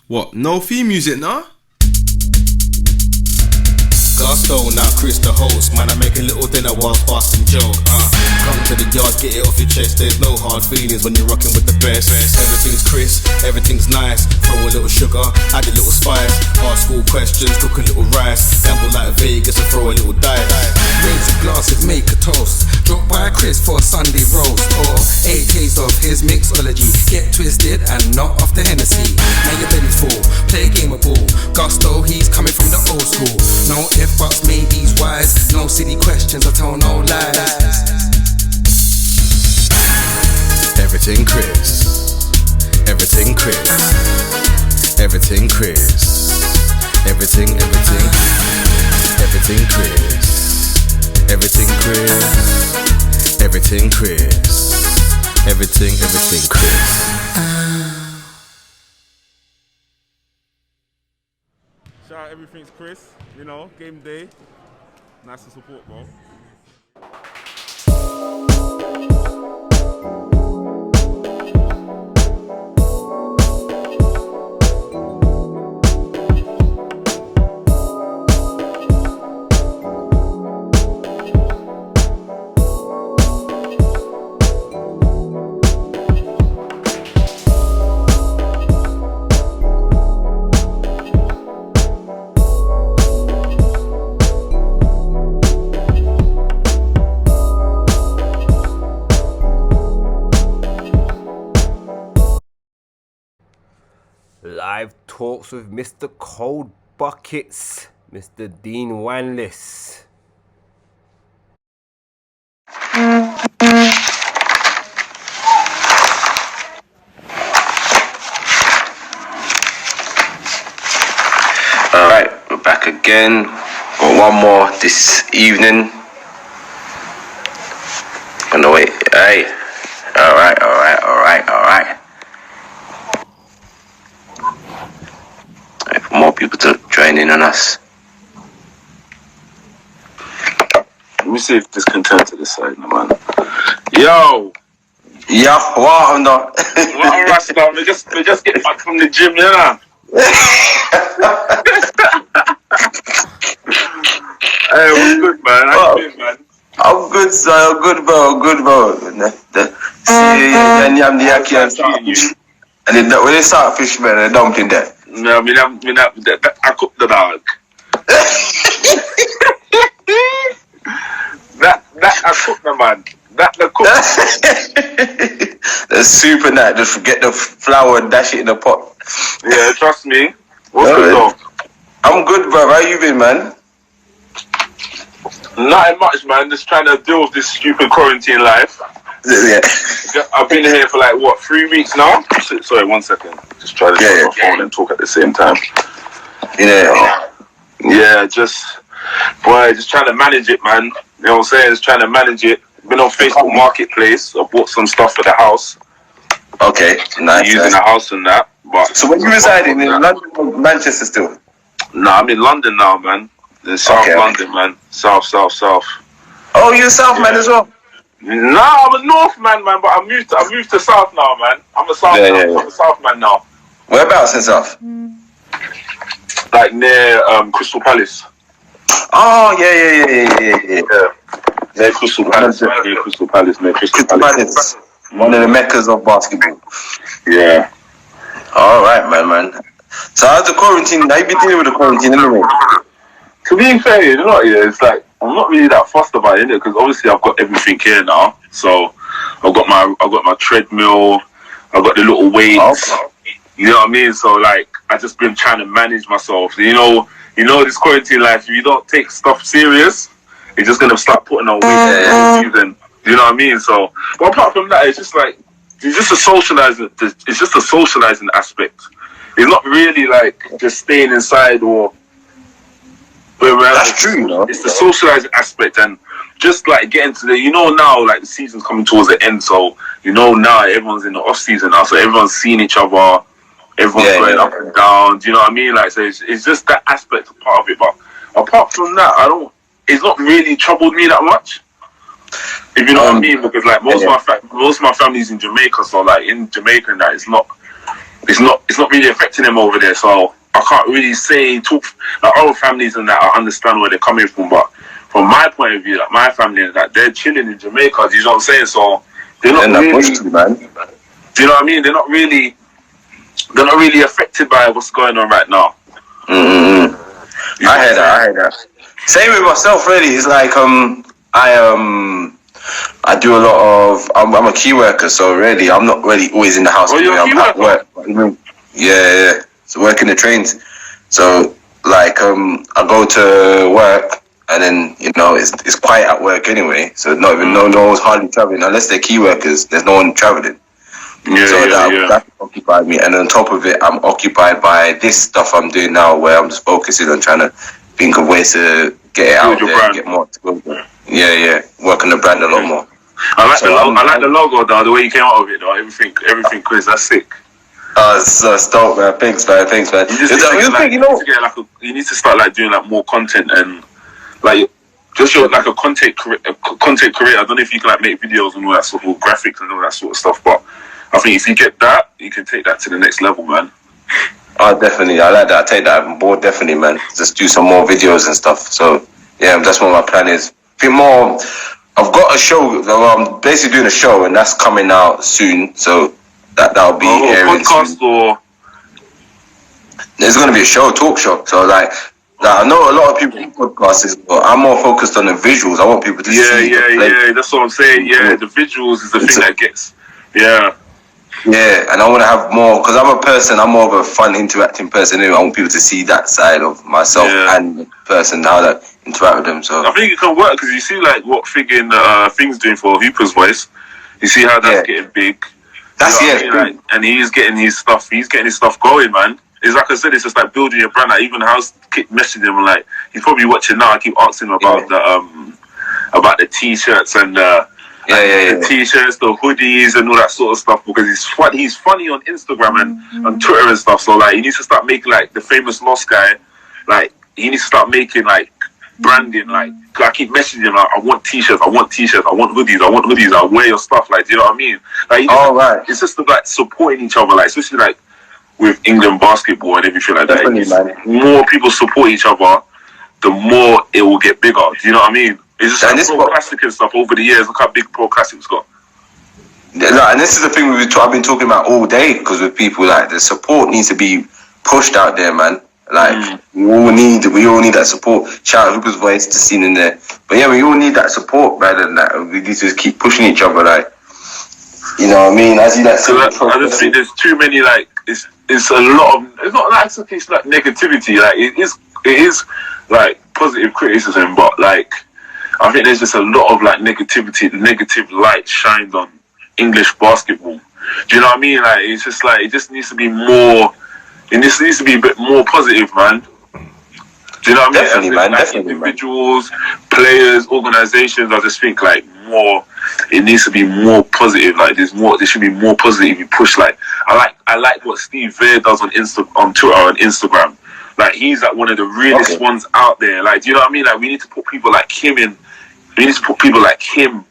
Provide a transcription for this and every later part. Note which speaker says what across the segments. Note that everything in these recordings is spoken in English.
Speaker 1: What? No theme music, nah?
Speaker 2: Gusto, now Chris the host. Man, I make a little dinner while busting joke. Come to the yard, get it off your chest. There's no hard feelings when you're rocking with the best. Everything's crisp, everything's nice. Throw a little sugar, add a little spice. Ask all questions, cook a little rice. Gamble like Vegas and throw a little dice.
Speaker 3: Raise a glass and make a toast. Drop by Chris for a Sunday roast. Or 8 days of his mixology. Get twisted and not off the Hennessy. Now your belly's full, play a game of ball. Gusto, he's coming from the old school. No if buts, maybes, whys. No silly questions, I tell no lies.
Speaker 2: Everything Chris. Everything Chris. Everything Chris. Everything Chris. Everything Chris. Everything Chris. Everything Chris.
Speaker 4: Shout out Everything's Chris, you know, game day. Nice to support, bro.
Speaker 5: Live talks with Mr. Cold Buckets, Mr. Dean Wanliss.
Speaker 6: Alright, we're back again. Got one more this evening. Gonna wait, alright. Alright. For more people to join in on us.
Speaker 4: Let me see if this can turn to this side, man. Yo!
Speaker 6: Yeah, what I'm not.
Speaker 4: What a rasta, we just get back from the gym, you know? Hey, what's good, man? How you doing, man?
Speaker 6: I'm good, sir. I'm good, bro. See, I'm the yaki and when they start fish, man, the dumpling there.
Speaker 4: No, I cooked the dog. that I cooked the man. That the cook.
Speaker 6: The super night, just get the flour and dash it in the pot.
Speaker 4: Yeah, trust me. What's good though?
Speaker 6: I'm good, bro. How you been, man?
Speaker 4: Nothing much, man. Just trying to deal with this stupid quarantine life.
Speaker 6: Yeah.
Speaker 4: I've been here for 3 weeks now? Sorry, 1 second. Just try to turn my phone and talk at the same time. Yeah, just trying to manage it, man. You know what I'm saying? Just trying to manage it. Been on Facebook Marketplace. I bought some stuff for the house.
Speaker 6: Okay, nice.
Speaker 4: Using the house and that. But
Speaker 6: so when you residing in London or Manchester still?
Speaker 4: Nah, I'm in London now, man. In South London, man. South.
Speaker 6: Oh, you're a South man as well?
Speaker 4: Nah, I'm a North man, but I moved to South now, man. I'm a South I'm a South man now.
Speaker 6: Whereabouts in South?
Speaker 4: Like near Crystal Palace.
Speaker 6: Oh, yeah.
Speaker 4: Near Crystal Palace. Near Crystal Palace.
Speaker 6: One of the meccas of basketball.
Speaker 4: Yeah.
Speaker 6: All right, man. So how's the quarantine? How you been dealing with the quarantine anyway?
Speaker 4: To be fair, you know, it's like I'm not really that fussed about it, because obviously I've got everything here now. So I've got my treadmill, I've got the little weights.
Speaker 6: Okay.
Speaker 4: You know what I mean? So I just been trying to manage myself. You know this quarantine life. If you don't take stuff serious, you're just gonna start putting on weight. You know what I mean? So, but apart from that, it's just a socializing. It's just a socializing aspect. It's not really just staying inside or.
Speaker 6: That's true, you know.
Speaker 4: It's the socializing aspect, and just getting to the, now the season's coming towards the end, so now everyone's in the off season now, so everyone's seeing each other, everyone's going up and down. Do you know what I mean? So it's just that aspect of part of it. But apart from that, it's not really troubled me that much. If you know what I mean, because most of my family's in Jamaica, so in Jamaica and that, it's not it's not really affecting them over there. So I can't really say talk like other families and that. I understand where they're coming from, but from my point of view, like my family, like they're chilling in Jamaica. Do you know what I'm saying? So they're not really,
Speaker 6: man.
Speaker 4: Do you know what I mean? They're not really affected by what's going on right now.
Speaker 6: Mm-hmm. I hear that. Same with myself, really. It's like I do a lot of. I'm a key worker, so really, I'm not really always in the house.
Speaker 4: Oh, you're a key
Speaker 6: I'm
Speaker 4: worker?
Speaker 6: at work. Yeah. So working the trains. So like I go to work, and then it's quiet at work anyway. So not even no one's hardly traveling unless they're key workers. There's no one traveling. That occupied me, and on top of it, I'm occupied by this stuff I'm doing now, where I'm just focusing on trying to think of ways to get it out there, get more to go. Yeah, work on the brand a lot more.
Speaker 4: I like the logo though, the way you came out of it though. Everything, Chris, that's sick.
Speaker 6: So stoked, man. Thanks, man.
Speaker 4: You need to start like doing like more content and like just your like a content career. I don't know if you can like make videos and all that sort of graphics and all that sort of stuff, but I think if you get that, you can take that to the next level, man.
Speaker 6: Oh, definitely. I like that. I take that on board, definitely, man. Just do some more videos and stuff. So, yeah, that's what my plan is. I've got a show. I'm basically doing a show, and that's coming out soon. So, that'll be airing
Speaker 4: podcast soon. Or
Speaker 6: there's going to be a show, talk show. So, like I know a lot of people do podcasts, but I'm more focused on the visuals. I want people to see.
Speaker 4: Yeah. That's what I'm saying. Yeah, the visuals is the thing that gets. Yeah,
Speaker 6: and I want to have more, because I'm more of a fun, interacting person anyway. I want people to see that side of myself and the person now that interact with them. So
Speaker 4: I think it can work, because you see like what Thing's doing for Hooper's Voice. You see how that's getting big.
Speaker 6: That's
Speaker 4: like, and he's getting his stuff going, man. It's like I said, it's just like building your brand. Like even House keep messaging him, like he's probably watching now. I keep asking him about the t-shirts and the t-shirts, the hoodies, and all that sort of stuff, because he's funny on Instagram and on Twitter and stuff. So like, he needs to start making like the famous Lost guy. Like he needs to start making like branding. Like I keep messaging him, like, I want t-shirts, I want hoodies, I wear your stuff. Like, do you know what I mean? Like, it's just like supporting each other. Like especially like with England basketball and everything like that. The more people support each other, the more it will get bigger. Do you know what I mean? It's just like Pro Classic and stuff over the years. Look how big Pro Classic's got.
Speaker 6: And this is the thing I've been talking about all day, because with people, like, the support needs to be pushed out there, man. Like we all need that support. Shout out Hooper's Voice, the scene in there. But yeah, we all need that support, man, and that we need to keep pushing each other, like, you know what I mean? I
Speaker 4: just think there's too many, like, it's a lot of, it's not like it's like negativity, like it is like positive criticism, but like I think there's just a lot of like negativity. The negative light shined on English basketball. Do you know what I mean? Like it's just like it just needs to be more. It just needs to be a bit more positive, man. Do you know what I mean?
Speaker 6: Definitely, man.
Speaker 4: Like
Speaker 6: Definitely,
Speaker 4: individuals, players, organizations. I just think like more. It needs to be more positive. Like there's more. There should be more positive. You push like I like what Steve Vare does on Twitter and Instagram. Like he's like one of the realest ones out there. Like, do you know what I mean? Like we need to put people like him in. We need to put people like him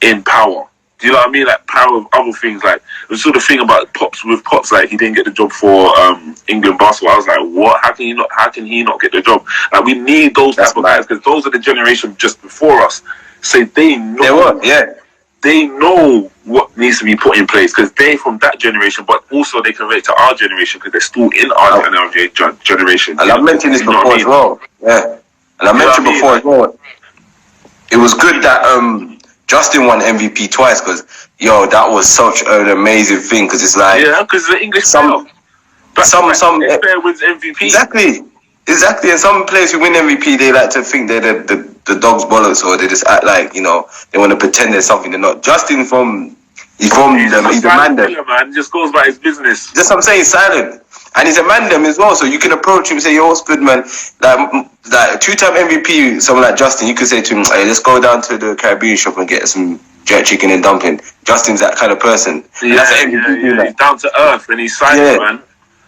Speaker 4: in power. Do you know what I mean? Like power of other things. Like the sort of thing about Pops. Like he didn't get the job for England basketball. I was like, what? How can he not get the job? Like we need those type of guys, because those are the generation just before us. So they know. They know what needs to be put in place, because they're from that generation, but also they can relate to our generation because they're still in our generation.
Speaker 6: And I mentioned this before as well. Yeah. And I mentioned before as well. It was good that Justin won MVP twice, because that was such an amazing thing, because it's like
Speaker 4: because the English
Speaker 6: some
Speaker 4: player wins MVP.
Speaker 6: Exactly, and some players who win MVP, they like to think they're the dog's bollocks, or they just act like, they want to pretend there's something they're not. Justin he's a man,
Speaker 4: man, just goes by his business.
Speaker 6: Just I'm saying, silent. And he's a man as well, so you can approach him and say, yo, what's good, man? Like two-time MVP, someone like Justin, you could say to him, hey, let's go down to the Caribbean shop and get some jerk chicken and dumpling. Justin's that kind of person.
Speaker 4: He's down to earth and he's silent, man.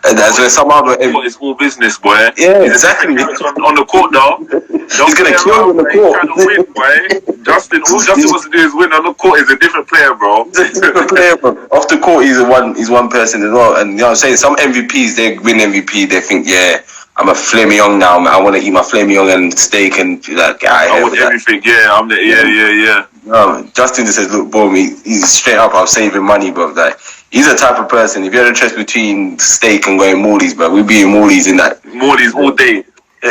Speaker 6: And that's where some other.
Speaker 4: It's all business, boy.
Speaker 6: Yeah,
Speaker 4: He's
Speaker 6: exactly.
Speaker 4: On the court, though.
Speaker 6: He's gonna kill you on the court.
Speaker 4: Trying to win, boy. Justin, all Justin wants to do is win. On the court, he's a different player, bro.
Speaker 6: He's a different player, bro. Off the court, he's one person as well. And you know what I'm saying? Some MVPs, they win MVP, they think, yeah, I'm a filet mignon now, man. I want to eat my filet mignon and steak and like,
Speaker 4: I want everything. Yeah, I'm the yeah.
Speaker 6: No, Justin just says, look, boy, he's straight up. I'm saving money, bro. Like, he's the type of person. If you had a choice between steak and going Morley's, bro, we'd be in Morley's in that.
Speaker 4: Morley's all day.
Speaker 6: The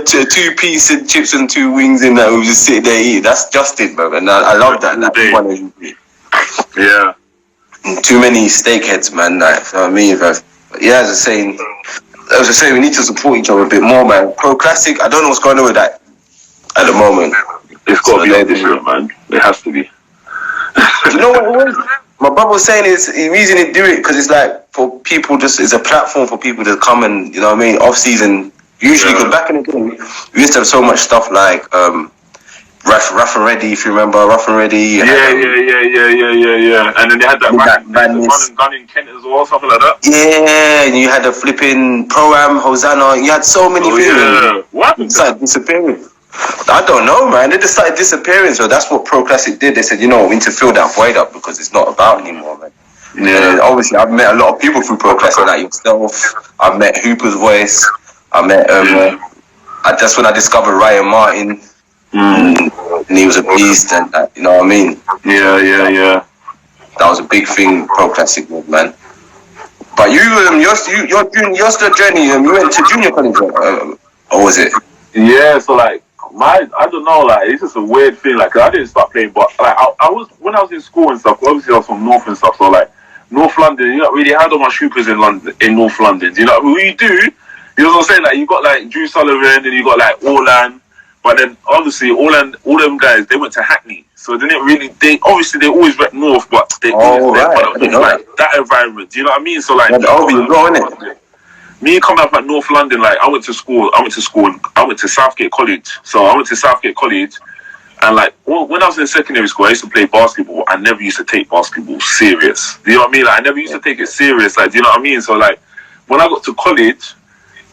Speaker 6: 2-piece and chips and 2 wings in that. We just sit there eat. That's Justin, bro. And I love that.
Speaker 4: Yeah.
Speaker 6: Too many steak heads, man. Like, you know what I mean, bro? But yeah, as I was just saying, we need to support each other a bit more, man. Pro Classic, I don't know what's going on with that at the moment.
Speaker 4: It's got to be this year, man. It has to be.
Speaker 6: You know what it was? My brother was saying is the reason they do it because it's like for people, just it's a platform for people to come and, you know what I mean, off season. Usually, because back in the day, we used to have so much stuff like Rough and Ready, if you remember, Rough and Ready.
Speaker 4: Yeah. And then they had that run and gun in Kent as well, something like that.
Speaker 6: Yeah, and you had the flipping Pro-Am, Hosanna. You had so many things.
Speaker 4: Yeah. What happened?
Speaker 6: It started disappearing. I don't know, man. They just started disappearing. So that's what Pro Classic did. They said, you know, we need to fill that void up because it's not about anymore, man. Yeah. And obviously, I've met a lot of people through Pro Classic, like yourself. I've met Hooper's Voice. I met. That's when I discovered Ryan Martin. And he was a beast, and you know what I mean.
Speaker 4: Yeah.
Speaker 6: That was a big thing, Pro Classic, man. But your journey. You went to junior college, or was it?
Speaker 4: Yeah. So like I don't know. Like it's just a weird thing. Like I didn't start playing, but like I was when I was in school and stuff. Obviously, I was from North and stuff. So like North London, you not really had all my hoopers in London, in North London. You know what you do? You know what I'm saying? Like you got like Drew Sullivan and you got like Orlan. But then obviously all them guys, they went to Hackney, so they didn't really. They always went north, but they always like that environment. Do you know what I mean? So like, me coming up at North London, like I went to Southgate College. So I went to Southgate College, and like when I was in secondary school, I used to play basketball. I never used to take basketball serious. Do you know what I mean? Like I never used to take it serious. Like, do you know what I mean? So like when I got to college.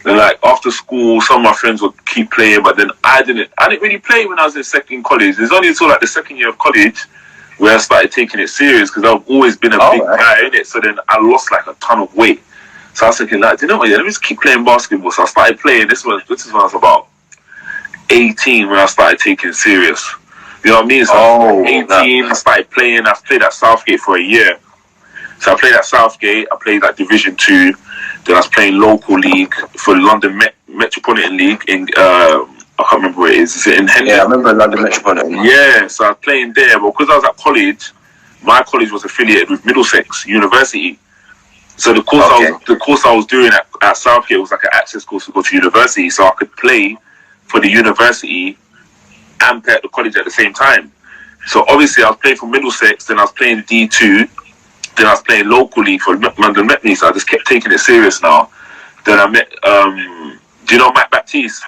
Speaker 4: Then like after school, some of my friends would keep playing, but then I didn't really play when I was in second college. It's only until like the second year of college where I started taking it serious because I've always been a big guy in it. So then I lost like a ton of weight. So I was thinking, like, do you know what? Yeah, let me just keep playing basketball. So I started playing. This is when I was about 18 when I started taking it serious. You know what I mean? So 18, I started playing. I played at Southgate for a year. So I played at Southgate. I played at Division 2. Then I was playing local league for London Metropolitan League in I can't remember where it is. Is it in Henley?
Speaker 6: Yeah, I remember London Metropolitan.
Speaker 4: Yeah, so I was playing there, but because I was at college, my college was affiliated with Middlesex University. So the course I was doing at Southgate was like an access course to go to university, so I could play for the university and play at the college at the same time. So obviously I was playing for Middlesex, then I was playing D2. Then I was playing locally for London Met Me, so I just kept taking it serious now. Then I met, do you know Matt Baptiste?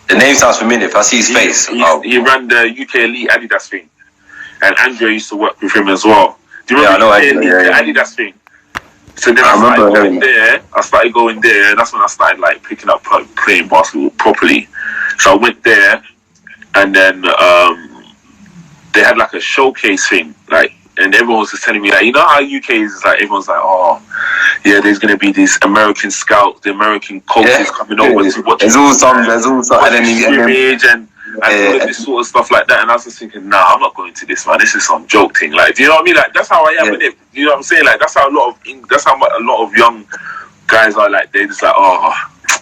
Speaker 6: The name sounds familiar. If I see his face.
Speaker 4: He ran the UK Elite Adidas thing. And Andrea used to work with him as well. Do you remember the Adidas thing? So then I started going there, and that's when I started like picking up playing basketball properly. So I went there, and then they had like a showcase thing, like, and everyone was just telling me, like, you know how UK is, like, everyone's like, oh, yeah, there's going to be these American scouts, the American coaches coming over to watch. There's all some, and then scrimmage and all of this sort of stuff like that. And I was just thinking, nah, I'm not going to this, man. This is some joke thing. Like, do you know what I mean? Like, that's how I am with it. You know what I'm saying? Like, that's how a lot of young guys are. Like, they're just like, oh,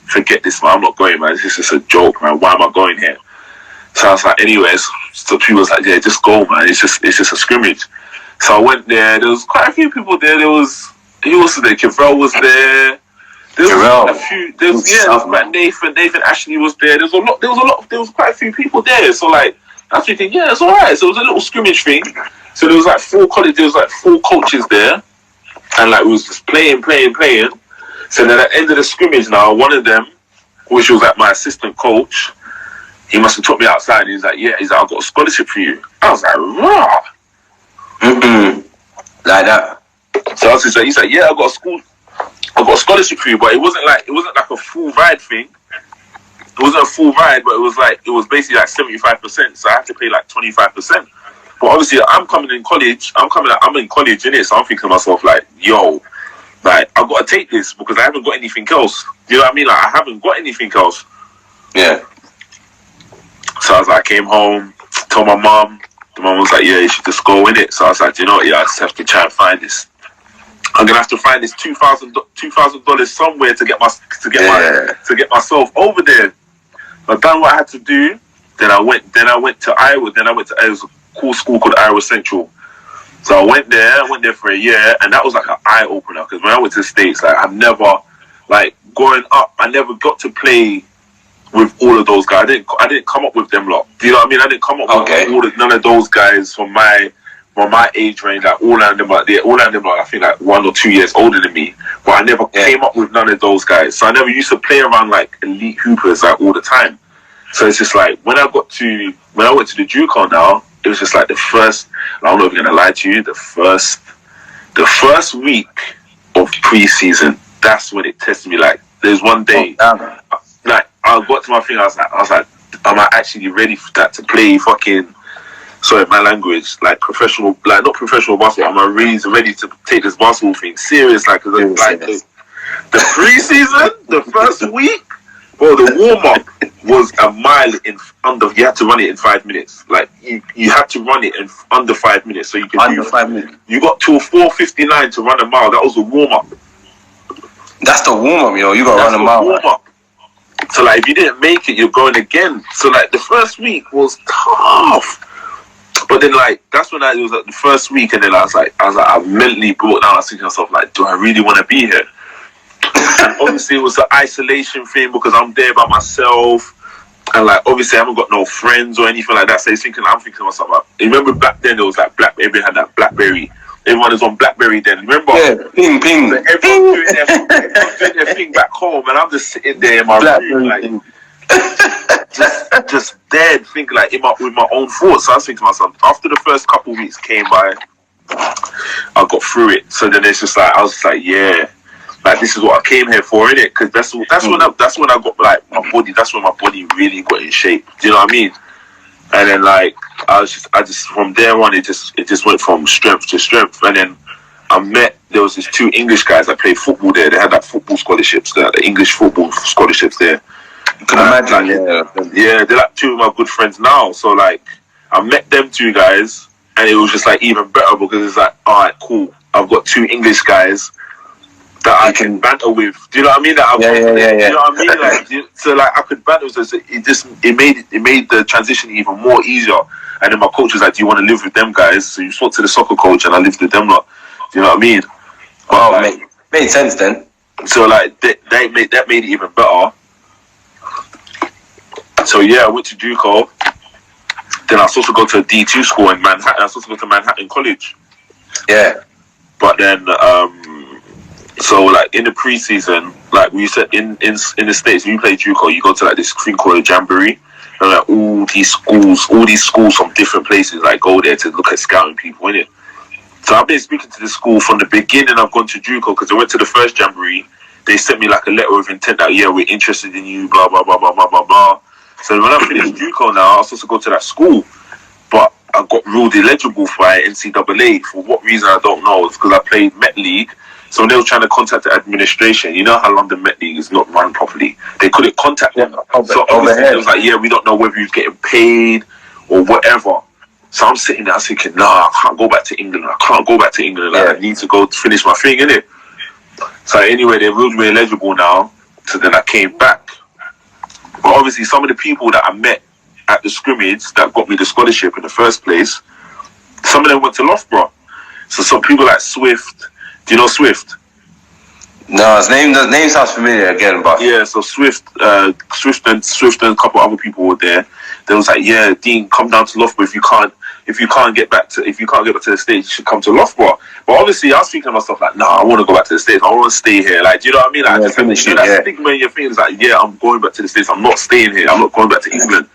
Speaker 4: forget this, man. I'm not going, man. This is just a joke, man. Why am I going here? So I was like, anyways. So people was like, yeah, just go, man. It's just a scrimmage. So I went there. There was quite a few people there. Who was there? Kevrel was there. There was Nathan Ashley was there. There was quite a few people there. So like, I was thinking, yeah, it's alright. So it was a little scrimmage thing. So there was like four coaches there, and like we was just playing. So then at the end of the scrimmage, now one of them, which was like my assistant coach, he must have took me outside. He's like, I've got a scholarship for you. I was like, rah.
Speaker 6: Like that.
Speaker 4: So I was just like, he's like, yeah, I've got a scholarship for you, but it wasn't like a full ride thing. It wasn't a full ride, but it was basically like 75%. So I had to pay like 25%. But obviously, I'm in college, innit? So I'm thinking to myself like, yo, like I've got to take this because I haven't got anything else. Do you know what I mean? Like I haven't got anything else.
Speaker 6: Yeah.
Speaker 4: So I was like, I came home, told my mum. The mum was like, yeah, you should just go in it. So I was like, do you know what? Yeah, I just have to try and find this. I'm gonna have to find this $2,000 somewhere to get myself over there. I've done what I had to do. Then I went to Iowa. It was a cool school called Iowa Central. So I went there for a year, and that was like an eye opener because when I went to the States, like I've never, like growing up, I never got to play with all of those guys. I didn't come up with them lot. Do you know what I mean? I didn't come up with none of those guys from my age range. Like all of them are I think like 1 or 2 years older than me. But I never came up with none of those guys. So I never used to play around like elite hoopers like all the time. So it's just like when I went to the JUCO now, it was just like the first. I'm not even gonna lie to you. The first week of preseason, that's when it tested me. Like there's one day, like I got to my thing. I was like, am I actually ready for that to play fucking? Sorry, my language, like professional, like not professional basketball. Am I really ready to take this basketball thing serious? Like, like the preseason, the first week, bro, the warm up was a mile in under. You had to run it in 5 minutes. Like you had to run it in under 5 minutes, so you could
Speaker 6: under 5 minutes.
Speaker 4: You got to 4:59 to run a mile. That was the warm up.
Speaker 6: That's the warm up, yo. You got to run a mile.
Speaker 4: Warm up. So like, if you didn't make it, you're going again. So like, the first week was tough. But then like, that's when it was like the first week, and then I was like, I mentally brought down. I was thinking to myself like, do I really want to be here? And obviously it was the isolation thing because I'm there by myself, and like obviously I haven't got no friends or anything like that. So I'm thinking to myself, like, remember back then there was like everyone had that BlackBerry. Everyone was on BlackBerry then. Remember?
Speaker 6: Yeah, ping.
Speaker 4: So everyone doing their thing back home, and I'm just sitting there in my room, like just dead, thinking like with my own thoughts. So I was thinking to myself, after the first couple of weeks came by, I got through it. So then it's just like I was just like, yeah. Like this is what I came here for, innit? Because that's when I got like my body. That's when my body really got in shape. Do you know what I mean? And then like I just from there on, it just went from strength to strength. And then there was these 2 English guys that played football there. They had like football scholarships there, the English football scholarships there. You can imagine, yeah, they're like 2 of my good friends now. So like I met them 2 guys, and it was just like even better because it's like, all right, cool. I've got 2 English guys that I can banter with. Do you know what I mean? You know what I mean? Like, so like I could banter with them. So it made the transition even more easier. And then my coach was like, "Do you want to live with them guys?" So you spoke to the soccer coach, and I lived with them lot. Do you know what I mean?
Speaker 6: Oh, like, made sense then.
Speaker 4: So like that made it even better. So yeah, I went to JUCO. Then I was supposed to go to a D2 school in Manhattan. I was supposed to go to Manhattan College.
Speaker 6: Yeah.
Speaker 4: But then, so like in the preseason, like we said in the States, when you play JUCO, you go to like this thing called a jamboree, and like all these schools from different places like go there to look at scouting people, innit? So I've been speaking to this school from the beginning. I've gone to JUCO because I went to the first jamboree. They sent me like a letter of intent that yeah, we're interested in you, blah blah blah blah blah blah blah. So when I finished JUCO now, I was supposed to go to that school, but I got ruled illegible by NCAA for what reason I don't know. It's because I played Met League. So they were trying to contact the administration. You know how London Met League is not run properly. They couldn't contact them. So obviously it was like, yeah, we don't know whether you're getting paid or whatever. So I'm sitting there thinking, nah, I can't go back to England. Like, I need to go finish my thing, innit? So anyway, they ruled me illegible now. So then I came back. But obviously some of the people that I met at the scrimmage that got me the scholarship in the first place, some of them went to Loughborough. So some people like Swift. Do you know Swift?
Speaker 6: No, the name sounds familiar again, but
Speaker 4: yeah. So Swift and a couple other people were there. They was like, yeah, Dean, come down to Loughborough if you can't get back to the States, you should come to Loughborough. But obviously, I was thinking to myself like, nah, I want to go back to the States. I want to stay here. Like, do you know what I mean? Like, I just that stigma in your things like, yeah, I'm going back to the States. I'm not staying here. I'm not going back to England.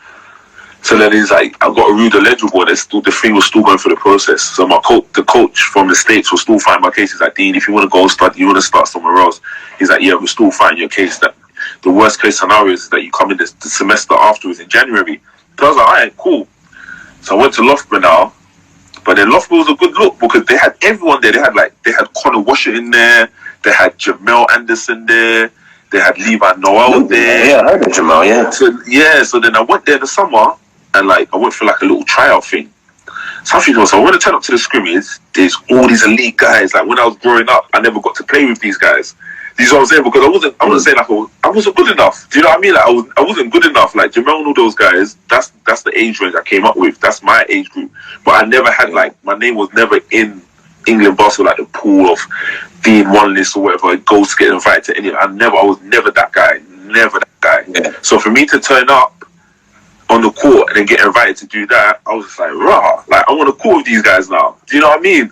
Speaker 4: So then he's like, I got a read illegible. The thing was still going through the process. So the coach from the States was still fighting my case. He's like, Dean, if you want to go study, you want to start somewhere else. He's like, yeah, we're still fighting your case. That the worst case scenario is that you come in the semester afterwards in January. So I was like, all right, cool. So I went to Loughborough now. But then Loughborough was a good look because they had everyone there. They had Connor Washer in there. They had Jamel Anderson there. They had Levi Noel there.
Speaker 6: Yeah, I heard of Jamel, yeah.
Speaker 4: So then I went there in the summer and I went for a little tryout thing. So I think I want to turn up to the scrimmage. There's all these elite guys. Like when I was growing up, I never got to play with these guys. These are what I'm saying because I wasn't saying I wasn't good enough. Do you know what I mean? Like I wasn't good enough. Like Jamel and all those guys, that's the age range I came up with. That's my age group. But I never had my name was never in England basketball, the pool of Dean Wanliss or whatever, goes to get invited to any. I was never that guy. Never that guy.
Speaker 6: Yeah.
Speaker 4: So for me to turn up on the court and then get invited to do that, I was just like, rah, I want to court with these guys now. Do you know what I mean?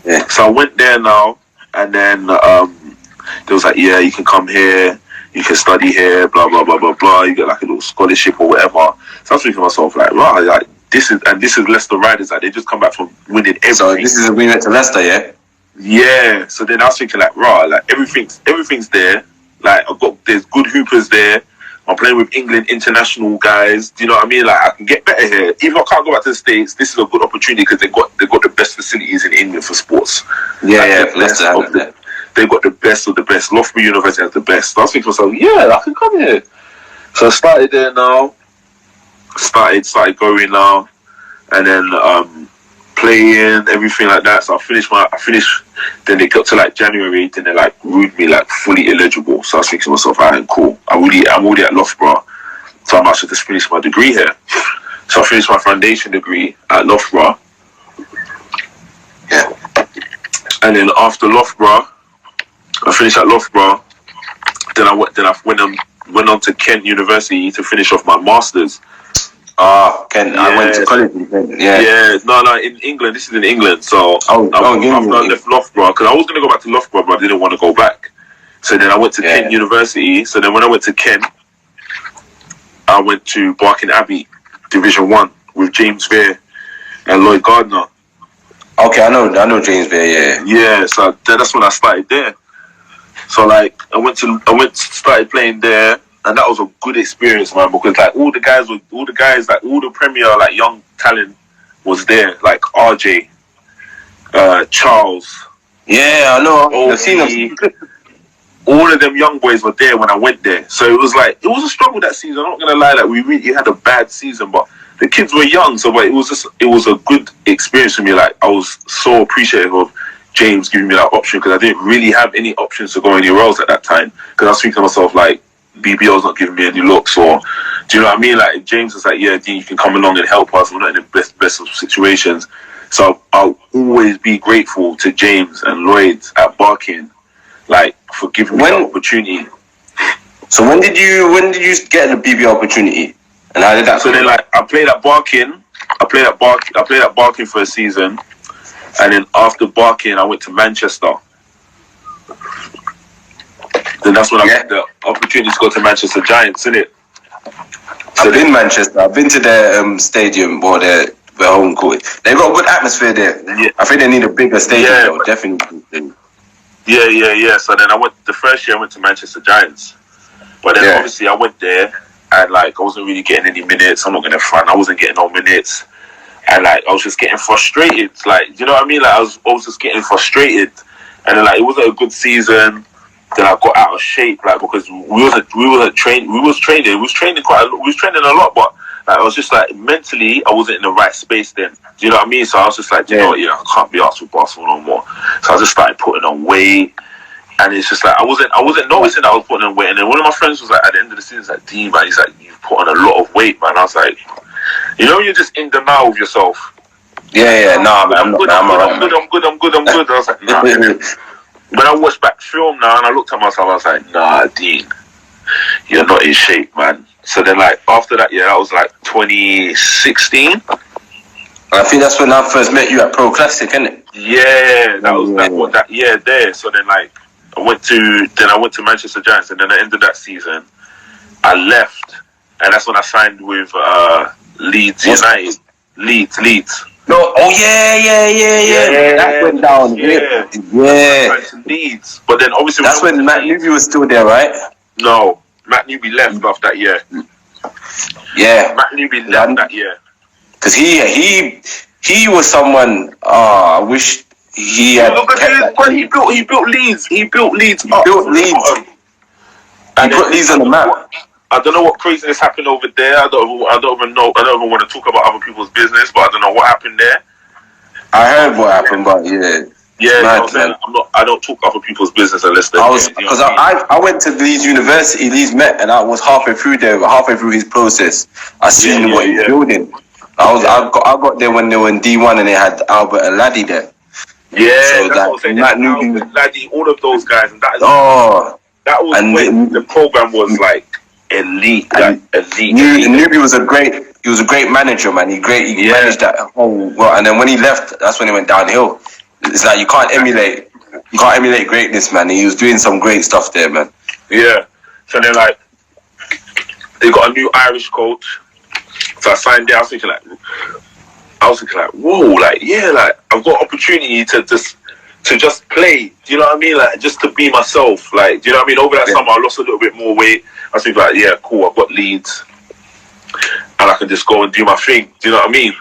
Speaker 6: Yeah.
Speaker 4: So I went there now, and then they was like, yeah, you can come here, you can study here, blah blah blah blah blah. You get a little scholarship or whatever. So I was thinking to myself, rah, this is Leicester Riders. They just come back from winning everything.
Speaker 6: So this is we went to Leicester, yeah.
Speaker 4: Yeah. So then I was thinking, everything's there. There's good hoopers there. I'm playing with England international guys. Do you know what I mean? I can get better here. Even if I can't go back to the States, this is a good opportunity because they got the best facilities in England for sports.
Speaker 6: Yeah, Leicester.
Speaker 4: They got the best of the best. Loughborough University has the best. So I was thinking to myself, yeah, I can come here. So I started there now. Started going now, and then playing everything like that. So I finished. Then they got to January. Then they ruled me fully eligible. So I was thinking to myself, alright, cool. I'm already at Loughborough, so I might as well just finish my degree here. So I finished my foundation degree at Loughborough.
Speaker 6: Yeah.
Speaker 4: And then after Loughborough, I finished at Loughborough. Then I went on to Kent University to finish off my masters.
Speaker 6: Kent.
Speaker 4: Yeah.
Speaker 6: I went to college in Kent. Yeah.
Speaker 4: Yeah, no, in England. This is in England. So after I left Loughborough, because I was going to go back to Loughborough, but I didn't want to go back. So then I went to Kent University. So then when I went to Kent, I went to Barking Abbey, Division 1, with James Bear and Lloyd Gardner.
Speaker 6: Okay, I know James Bear. Yeah.
Speaker 4: Yeah. So that's when I started there. So I started playing there. And that was a good experience, man, because all the premier young talent was there, RJ, Charles.
Speaker 6: Yeah, I know.
Speaker 4: I've seen them. All of them young boys were there when I went there. So it was a struggle that season. I'm not gonna lie, we really had a bad season, but the kids were young, so it was a good experience for me. I was so appreciative of James giving me that option because I didn't really have any options to go anywhere else at that time. Because I was thinking to myself BBL's not giving me any looks, or do you know what I mean? James was yeah, Dean, you can come along and help us. We're not in the best of situations. So I'll always be grateful to James and Lloyd at Barking, for giving me that opportunity.
Speaker 6: So when did you get the BBL opportunity? And how did that?
Speaker 4: So then I played at Barking. I played at Barking for a season, and then after Barking I went to Manchester. Then that's when I got the opportunity to go to Manchester Giants, innit?
Speaker 6: I've been Manchester. I've been to their stadium or their home court. They've got a good atmosphere there. Yeah. I think they need a bigger stadium, though. Definitely.
Speaker 4: Yeah. So then the first year I went to Manchester Giants. But then obviously I went there and I wasn't really getting any minutes. I'm not going to front. I wasn't getting no minutes. And I was just getting frustrated. You know what I mean? I was just getting frustrated. And then it wasn't a good season. Then I got out of shape, because we was training quite a lot. We was training a lot, but I was just mentally, I wasn't in the right space then. Do you know what I mean? So I was just you know what, I can't be asked with basketball no more. So I just started putting on weight, and it's just I wasn't noticing that I was putting on weight. And then one of my friends was at the end of the season, Dean, man, he's you've put on a lot of weight, man. I was you're just in denial of yourself.
Speaker 6: Yeah, nah, man, I'm good.
Speaker 4: I was nah. When I watched back film now and I looked at myself, I was nah, Dean, you're not in shape, man. So then after that year, that was 2016.
Speaker 6: I think that's when I first met you at Pro Classic, isn't it?
Speaker 4: Yeah, that year there. So then I went to Manchester Giants, and then at the end of that season, I left, and that's when I signed with Leeds United. Leeds.
Speaker 6: No, oh yeah. That went down. Yeah.
Speaker 4: Leeds. But then obviously
Speaker 6: that's when Matt Newby was still there, right?
Speaker 4: No, Matt Newby left after that year.
Speaker 6: Yeah,
Speaker 4: Matt Newby left that year.
Speaker 6: Because he was someone. I wish he had.
Speaker 4: Look at this, he built Leeds. He built Leeds.
Speaker 6: And he put Leeds on the map.
Speaker 4: I don't know what craziness happened over there. I don't even know. I don't even want to talk about other people's business, but I don't know what happened there.
Speaker 6: I heard what happened, but yeah.
Speaker 4: Yeah,
Speaker 6: mad,
Speaker 4: you know what I'm saying? I don't talk other people's business unless they.
Speaker 6: Because I went to Leeds University, Leeds Met, and I was halfway through his process. I seen what he was building. I got there when they were in D1 and they had Albert and Laddie there.
Speaker 4: Yeah,
Speaker 6: so
Speaker 4: that's what I'm saying.
Speaker 6: Matt Newby,
Speaker 4: Laddie, all of those guys, and that was when the program was like elite.
Speaker 6: Newby was a great manager, man. He managed that whole well, and then when he left, that's when he went downhill. It's like you can't emulate greatness, man. He was doing some great stuff there, man.
Speaker 4: Yeah. So then like they got a new Irish coach. So I signed there. I was thinking like, whoa, like yeah, like I've got opportunity to just play. Do you know what I mean? Like just to be myself. Like, do you know what I mean? Over that summer, I lost a little bit more weight. I was thinking like, yeah, cool. I've got Leeds, and I can just go and do my thing. Do you know what I mean?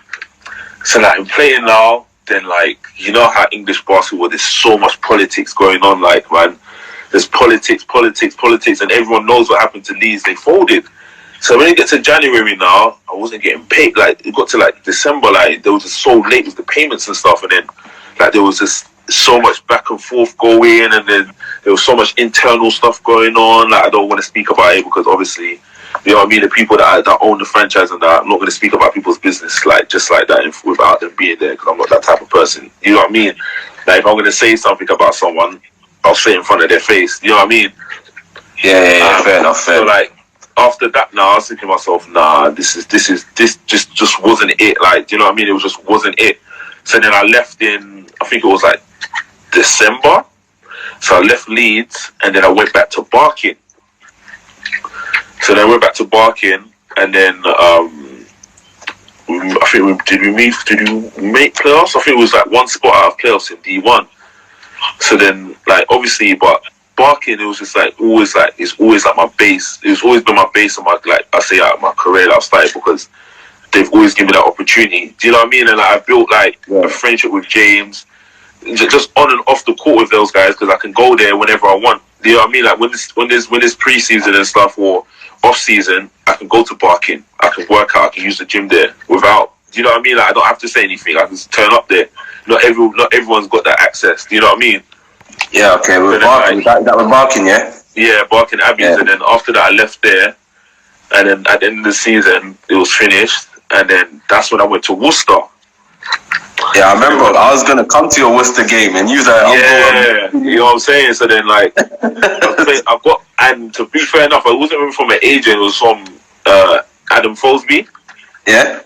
Speaker 4: So like I'm playing now. Then like you know how English basketball, there's so much politics going on. Like man, there's politics, and everyone knows what happened to Leeds. They folded. So when it gets to January now, I wasn't getting paid. Like it got to like December, like they were just so late with the payments and stuff, and then like there was just so much back and forth going, and then there was so much internal stuff going on. Like I don't want to speak about it because obviously, you know what I mean, the people that own the franchise and that, I'm not going to speak about people's business like just like that without them being there because I'm not that type of person. You know what I mean? Like if I'm going to say something about someone, I'll say it in front of their face. You know what I mean?
Speaker 6: Yeah, fair enough.
Speaker 4: So like. After that, now I was thinking to myself, nah, this just wasn't it. Like, do you know what I mean? It just wasn't it. So then I left in, I think it was like December. So I left Leeds and then I went back to Barking. So then I went back to Barking and then I think did we make playoffs? I think it was like one spot out of playoffs in D1. So then, like, obviously, but Barking, it was just like it's always like my base. It's always been my base of my my career that I've started because they've always given me that opportunity. Do you know what I mean? And like, I built like a friendship with James, just on and off the court with those guys because I can go there whenever I want. Do you know what I mean? Like when there's pre-season and stuff or off-season, I can go to Barking. I can work out. I can use the gym there without. Do you know what I mean? Like I don't have to say anything. I can just turn up there. Not everyone's got that access. Do you know what I mean?
Speaker 6: Yeah, okay, with Barking, that was Barking, yeah?
Speaker 4: Yeah, Barking Abbeys, and then after that I left there, and then at the end of the season, it was finished, and then that's when I went to Worcester.
Speaker 6: Yeah, I remember, I was going to come to your Worcester game, and you was like,
Speaker 4: you know what I'm saying? So then, like, I've got, and to be fair enough, it wasn't even from an agent, it was from Adam Fosby.
Speaker 6: Yeah?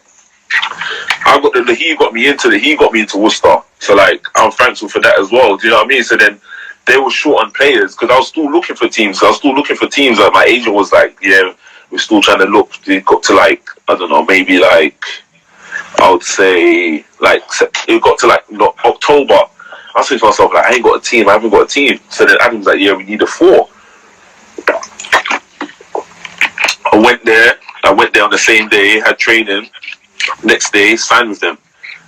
Speaker 4: He got me into Worcester. So like I'm thankful for that as well. Do you know what I mean? So then they were short on players because I was still looking for teams. Like my agent was like, yeah, we're still trying to look. They got to like I don't know, maybe like I would say like it got to like October. I was thinking to myself like I haven't got a team. So then Adam's like, yeah, we need a 4. I went there on the same day, had training. Next day, signed with them,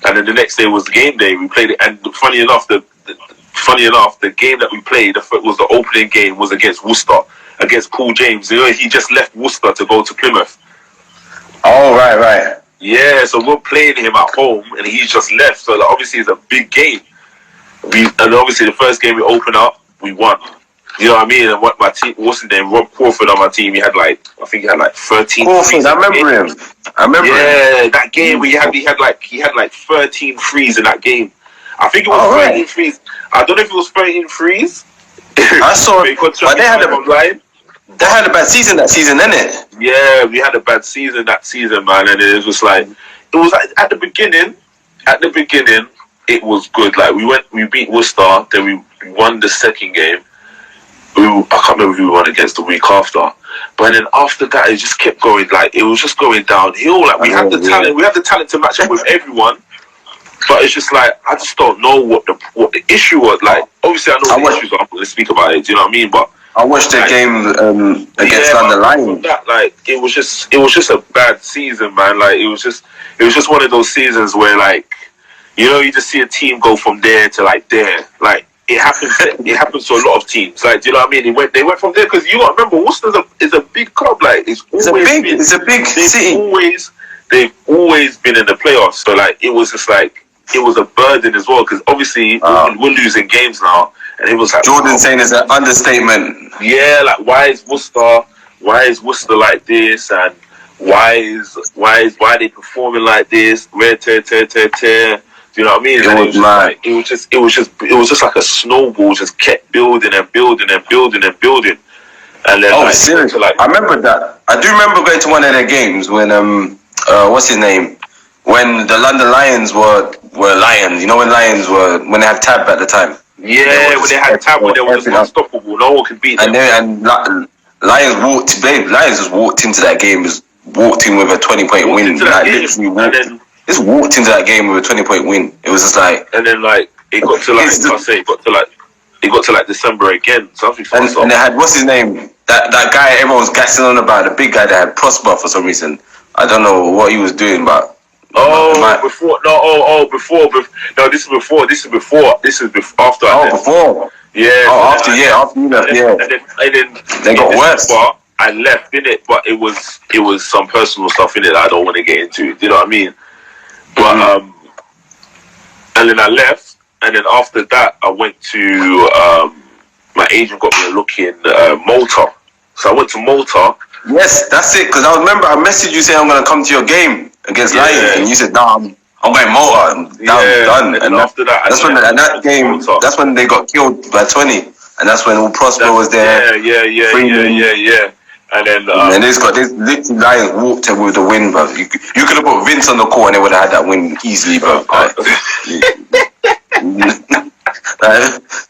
Speaker 4: and then the next day was the game day. We played it, and funny enough, the game that we played was the opening game was against Worcester, against Paul James. You know, he just left Worcester to go to Plymouth.
Speaker 6: Oh, right.
Speaker 4: Yeah, so we're playing him at home, and he's just left. So like, obviously, it's a big game. And obviously, the first game we opened up, we won. You know what I mean? And what my team, what's his name? Rob Crawford on my team. I think he had like 13.
Speaker 6: Crawford, I remember him.
Speaker 4: Yeah, that game where he had like 13 threes in that game. I think it was 13 threes. I don't know if it was 13 threes.
Speaker 6: I saw it. But they had a bad season that season, didn't it?
Speaker 4: Yeah, we had a bad season that season, man. And it was just like at the beginning, it was good. Like we beat Worcester, then we won the second game. I can't remember who we won against the week after. But then after that, it just kept going. Like, it was just going downhill. Like, we had the talent. We had the talent to match up with everyone. But it's just like, I just don't know what the issue was. Like, obviously I know the issues. I'm not going to speak about it. Do you know what I mean? But
Speaker 6: I watched the game against London Lions.
Speaker 4: That, like, it was just a bad season, man. Like, it was just one of those seasons where, like, you know, you just see a team go from there to like there. Like, it happens to a lot of teams. Like, do you know what I mean? They went from there, because you got to remember, Worcester is a big club. Like, it's a big city. They've always been in the playoffs. So like, it was just like, it was a burden as well, because obviously we're losing games now, and it was like,
Speaker 6: Jordan saying it's an understatement.
Speaker 4: Yeah, like, why is Worcester like this, and why are they performing like this? Red tear. Do you know what I mean? It was just like a snowball, just kept building and building. And then
Speaker 6: seriously, like, I remember that. I do remember going to one of their games when what's his name? When the London Lions were Lions, you know, when they had Tab at the time.
Speaker 4: Yeah, when they had Tab, when they were just unstoppable, no one could beat them.
Speaker 6: And Lions just walked into that game, walked in with a 20-point win. Like, literally just walked into that game with a 20-point win. It was just like,
Speaker 4: and then like it got to like December again. Something.
Speaker 6: And they had, what's his name? That guy everyone was gassing on about, the big guy that had Prosper for some reason. I don't know what he was doing, but.
Speaker 4: Before. This is before. This is after.
Speaker 6: Before.
Speaker 4: Yeah.
Speaker 6: After you left. Yeah.
Speaker 4: And then
Speaker 6: they got worse.
Speaker 4: I left, innit? But it was some personal stuff in it that I don't want to get into. Do you know what I mean? But and then I left, and then after that, I went to my agent got me a look in Malta. So I went to Malta.
Speaker 6: Yes, that's it. Because I remember I messaged you saying I'm gonna come to your game against Lions, and you said, "No, I'm going Malta. I'm done." And after that, that's when they got killed by 20, and that's when all Prosper was there.
Speaker 4: Yeah. And then
Speaker 6: this literally Lions walked in with the win, bro. You could have put Vince on the court and they would have had that win easily, bro.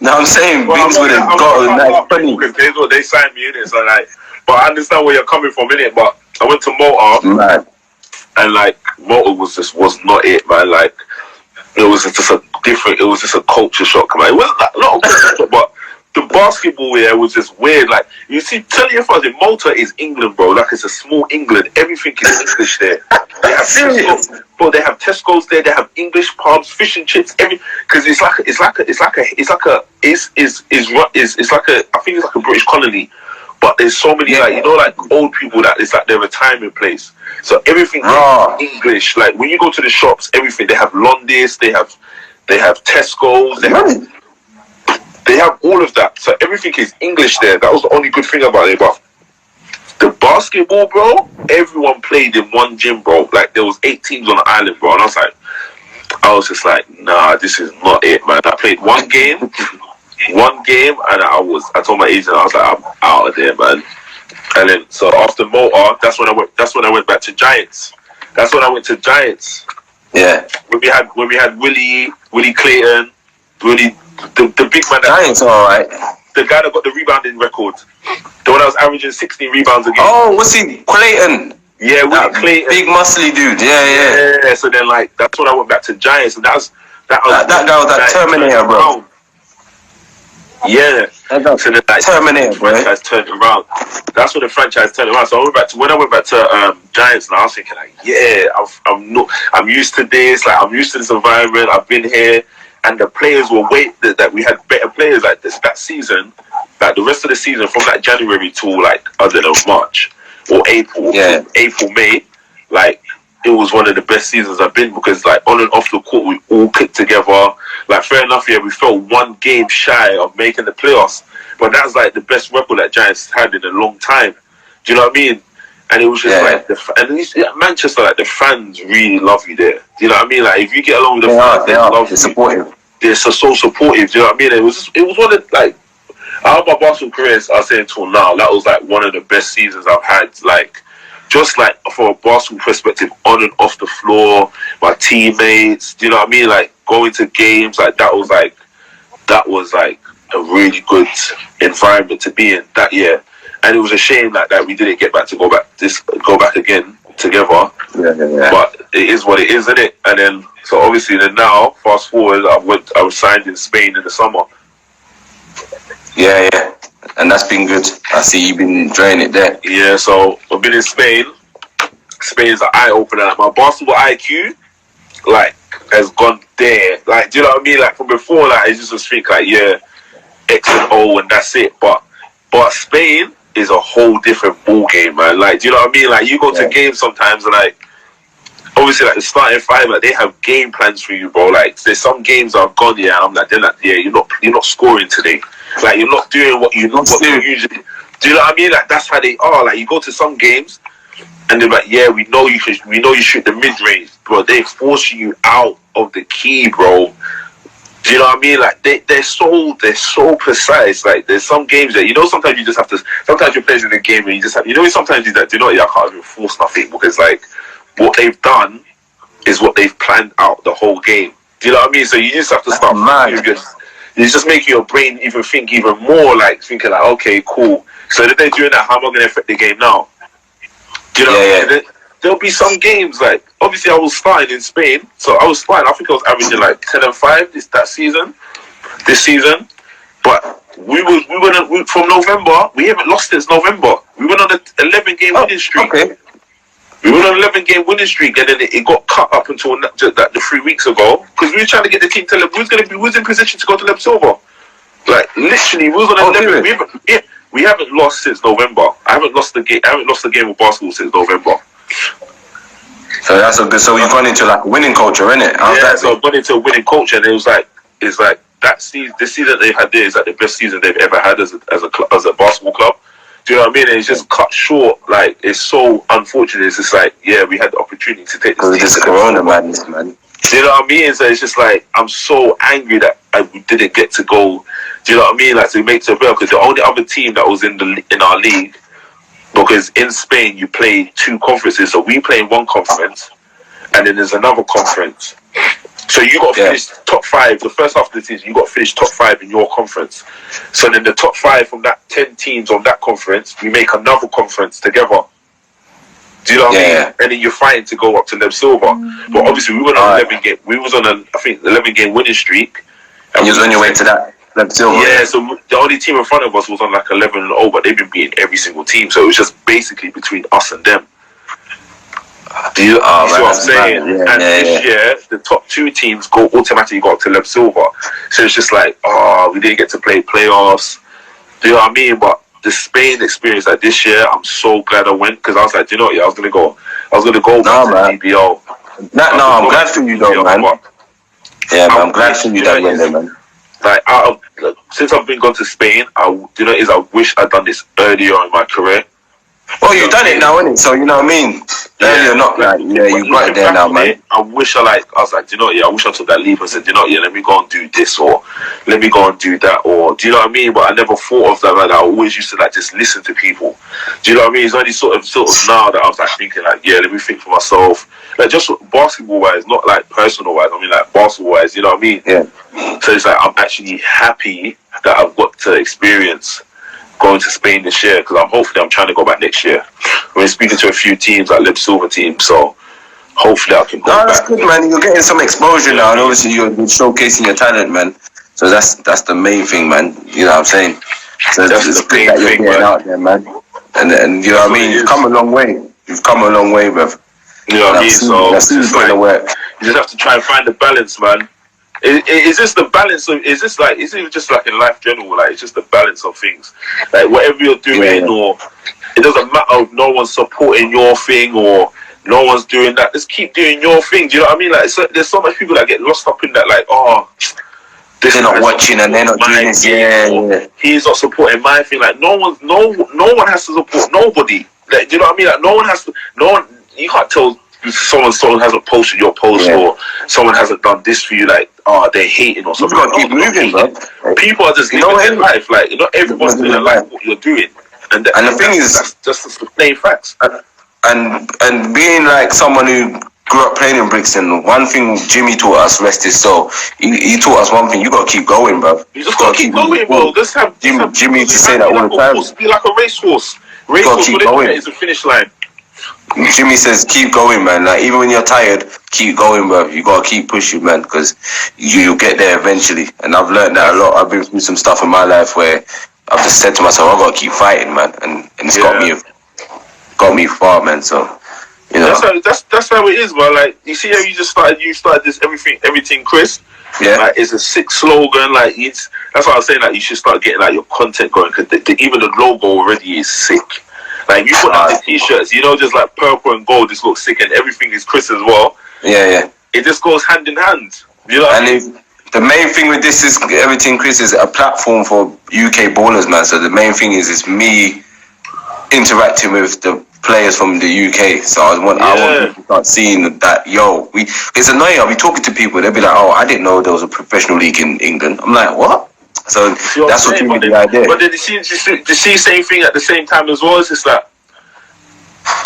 Speaker 6: Now I'm saying Vince would have got like 20
Speaker 4: because they signed me in it. So like, but I understand where you're coming from in it. But I went to Malta, and like Malta was not it, man. Like, it was just a culture shock, man. It wasn't not a culture shock, but the basketball here was just weird. Like, you see, tell you first, Malta is England, bro. Like, it's a small England. Everything is English there. They have Tesco's, bro. They have Tesco's there. They have English pubs, fish and chips. Because it's like a British colony. But there's so many, like, you know, like old people that it's like their retirement place. So everything is English. Like, when you go to the shops, everything, they have Londis, they have Tesco's, they have all of that. So everything is English there. That was the only good thing about it. But the basketball, bro, everyone played in one gym, bro. Like, there was 8 teams on the island, bro. And I was just like, nah, this is not it, man. I played one game, and I told my agent, I was like, I'm out of there, man. And then, so after Malta, that's when I went back to Giants. That's when I went to Giants.
Speaker 6: Yeah.
Speaker 4: When we had Willie Clayton, the big man.
Speaker 6: Giants, alright.
Speaker 4: The guy that got the rebounding record. The one that was averaging 16 rebounds a game.
Speaker 6: Oh, what's he? Clayton.
Speaker 4: Yeah, Willie Clayton.
Speaker 6: Big muscly dude. Yeah.
Speaker 4: So then, like, that's when I went back to Giants, and that guy was that
Speaker 6: Terminator, bro.
Speaker 4: Yeah. So then, like,
Speaker 6: Terminator, bro.
Speaker 4: Franchise turned around. That's when the franchise turned around. So when I went back to Giants, and I was thinking, like, yeah, I'm used to this. Like, I'm used to this environment. I've been here. And the players were that we had better players like this that season, like the rest of the season from like January to like, I don't know, March or April, May, like, it was one of the best seasons I've been, because like on and off the court we all clicked together. Like, fair enough, yeah, we fell one game shy of making the playoffs, but that's like the best record that Giants had in a long time. Do you know what I mean? And it was just like, Manchester, like, the fans really love you there. Do you know what I mean? Like, if you get along with the fans, they love you.
Speaker 6: Supportive.
Speaker 4: They're so supportive. Do you know what I mean? It was one of, like, out of my basketball career, I say until now, that was like one of the best seasons I've had. Like, just like from a basketball perspective, on and off the floor, my teammates. Do you know what I mean? Like, going to games, like, that was like a really good environment to be in that year. And it was a shame that we didn't get back to go back again together.
Speaker 6: Yeah.
Speaker 4: But it is what it is, isn't it? And then so obviously then now, fast forward, I was signed in Spain in the summer.
Speaker 6: Yeah. And that's been good. I see you've been enjoying it there.
Speaker 4: Yeah, so I've been in Spain. Spain's an eye opener. Like my basketball IQ, like, has gone there. Like, do you know what I mean? Like from before, like I just think like, yeah, X and O and that's it. But Spain is a whole different ball game, man. Like, do you know what I mean? Like you go to games sometimes and like obviously like the starting five, like they have game plans for you, bro. Like there's some games I've gone, yeah, I'm like, they're like, yeah, you're not scoring today. Like you're not doing what you usually. Do you know what I mean? Like that's how they are. Like you go to some games and they're like, yeah, we know you shoot the mid range, bro. They force you out of the key, bro. Do you know what I mean? Like they're so precise. Like there's some games that sometimes you just have to. Sometimes you're playing in a game and you just have. Sometimes you're like, do you know what? I can't even force nothing because like what they've done is what they've planned out the whole game. Do you know what I mean? So you just have to start. It's just making your brain even think even more. Like thinking like, okay, cool. So if they're doing that, how am I going to affect the game now? Do you know what I mean? There'll be some games like obviously I was starting in Spain, so I was fine. I think I was averaging like 10 and 5 this season. But we went from November. We haven't lost since November. We went on an 11-game winning streak.
Speaker 6: Okay.
Speaker 4: We went on an 11-game winning streak, and then it got cut up until the 3 weeks ago because we were trying to get the team to we was in position to go to Leb Silver. Like literally, we was on 11. We haven't lost since November. I haven't lost the game of basketball since November.
Speaker 6: So that's a good. So you've gone into like a winning culture, innit?
Speaker 4: So I've gone into a winning culture, and it's like that season. The season they've had there is like the best season they've ever had as a basketball club. Do you know what I mean? And it's just cut short. Like it's so unfortunate. It's just like we had the opportunity to take this.
Speaker 6: Because it's Corona madness, man.
Speaker 4: Do you know what I mean? So it's just like I'm so angry that I didn't get to go. Do you know what I mean? Like to make to because the only other team that was in our league. Because in Spain you play 2 conferences, so we play in one conference, and then there's another conference. So you got to finish top 5. The first half of the season, you got to finish top 5 in your conference. So then the top 5 from that 10 teams on that conference, we make another conference together. Do you know what I mean? And then you're fighting to go up to Leb Silver. But obviously we went on 11 game. We was on I think 11-game winning streak.
Speaker 6: And you was on your way to that.
Speaker 4: Yeah, so the only team in front of us was on like 11-0, but they've been beating every single team. So it was just basically between us and them. Do you see what I'm saying? This year, the top 2 teams automatically got to Leb Silver. So it's just like, we didn't get to play playoffs. Do you know what I mean? But the Spain experience, like this year, I'm so glad I went because I was like, do you know what? I was gonna go back to DBO.
Speaker 6: I'm glad for you though, man. I'm glad for you that went there, man.
Speaker 4: Like since I've been gone to Spain, I wish I'd done this earlier in my career.
Speaker 6: Well, you've done it now, innit? So you know what I mean. Earlier, not like you've got it there now, man.
Speaker 4: I wish I was like, do you know what? I wish I took that leap and said, do you know what? Let me go and do this or let me go and do that or do you know what I mean? But I never thought of that. Like I always used to like just listen to people. Do you know what I mean? It's only sort of now that I was like thinking like, let me think for myself. Like just basketball wise, not like personal wise. I mean like basketball wise. You know what I mean?
Speaker 6: Yeah.
Speaker 4: So it's like I'm actually happy that I've got to experience going to Spain this year because I'm trying to go back next year. We're speaking to a few teams like Leb Silver teams, so hopefully I can go back.
Speaker 6: That's good, man. You're getting some exposure now, and obviously you're showcasing your talent, man. So that's the main thing, man. You know what I'm saying? So
Speaker 4: that's
Speaker 6: it's
Speaker 4: the
Speaker 6: good
Speaker 4: main
Speaker 6: that you're
Speaker 4: thing,
Speaker 6: getting
Speaker 4: man.
Speaker 6: out there, man. And you know what I mean? You've come a long way. You've come a long way, bruv.
Speaker 4: You know what I mean? So
Speaker 6: it's just like, work.
Speaker 4: You just have to try and find the balance, man. Is this the balance of? Is it just like in life general? Like it's just the balance of things. Like whatever you're doing, or it doesn't matter if no one's supporting your thing or no one's doing that. Just keep doing your thing. Do you know what I mean? Like there's so much people that get lost up in that. Like they're
Speaker 6: not watching and they're not doing this. Yeah.
Speaker 4: He's not supporting my thing. Like no one has to support nobody. Like, do you know what I mean? Like no one has to. No one. You can't tell. Someone hasn't posted your post or someone hasn't done this for you, like they're hating or something.
Speaker 6: You gotta keep moving, bro.
Speaker 4: People are just living their life. Like not everyone's living their life what you're doing. And the thing is, that's just the plain facts.
Speaker 6: And being like someone who grew up playing in Brixton. One thing Jimmy taught us, rest his soul. He taught us one thing: you gotta keep going, bro.
Speaker 4: You just gotta keep going, bro.
Speaker 6: Jimmy used to say that all the time.
Speaker 4: Be like a racehorse. Racehorse, when they get is the finish line.
Speaker 6: Jimmy says, keep going, man. Like, even when you're tired, keep going, bro. You gotta keep pushing, man, because you'll get there eventually. And I've learned that a lot. I've been through some stuff in my life where I've just said to myself, I gotta keep fighting, man. And it's got me far, man. So, you know.
Speaker 4: That's how it is, man. Like, you see how you started this everything, Chris?
Speaker 6: Yeah.
Speaker 4: Like, it's a sick slogan. Like, that's what I was saying. Like, you should start getting like your content going, because even the logo already is sick. Like, you put out the t-shirts, you know, just like purple and gold, this looks sick, and everything is Chris as well.
Speaker 6: Yeah.
Speaker 4: It just goes hand in hand. You know what I mean?
Speaker 6: The main thing with this is Everyting, Chris, is a platform for UK ballers, man. So the main thing is me interacting with the players from the UK. So I want people to start seeing that, it's annoying. I'll be talking to people, they'll be like, oh, I didn't know there was a professional league in England. I'm like, what? So that's what gave me the idea.
Speaker 4: But then you see same thing at the same time as well. It's just like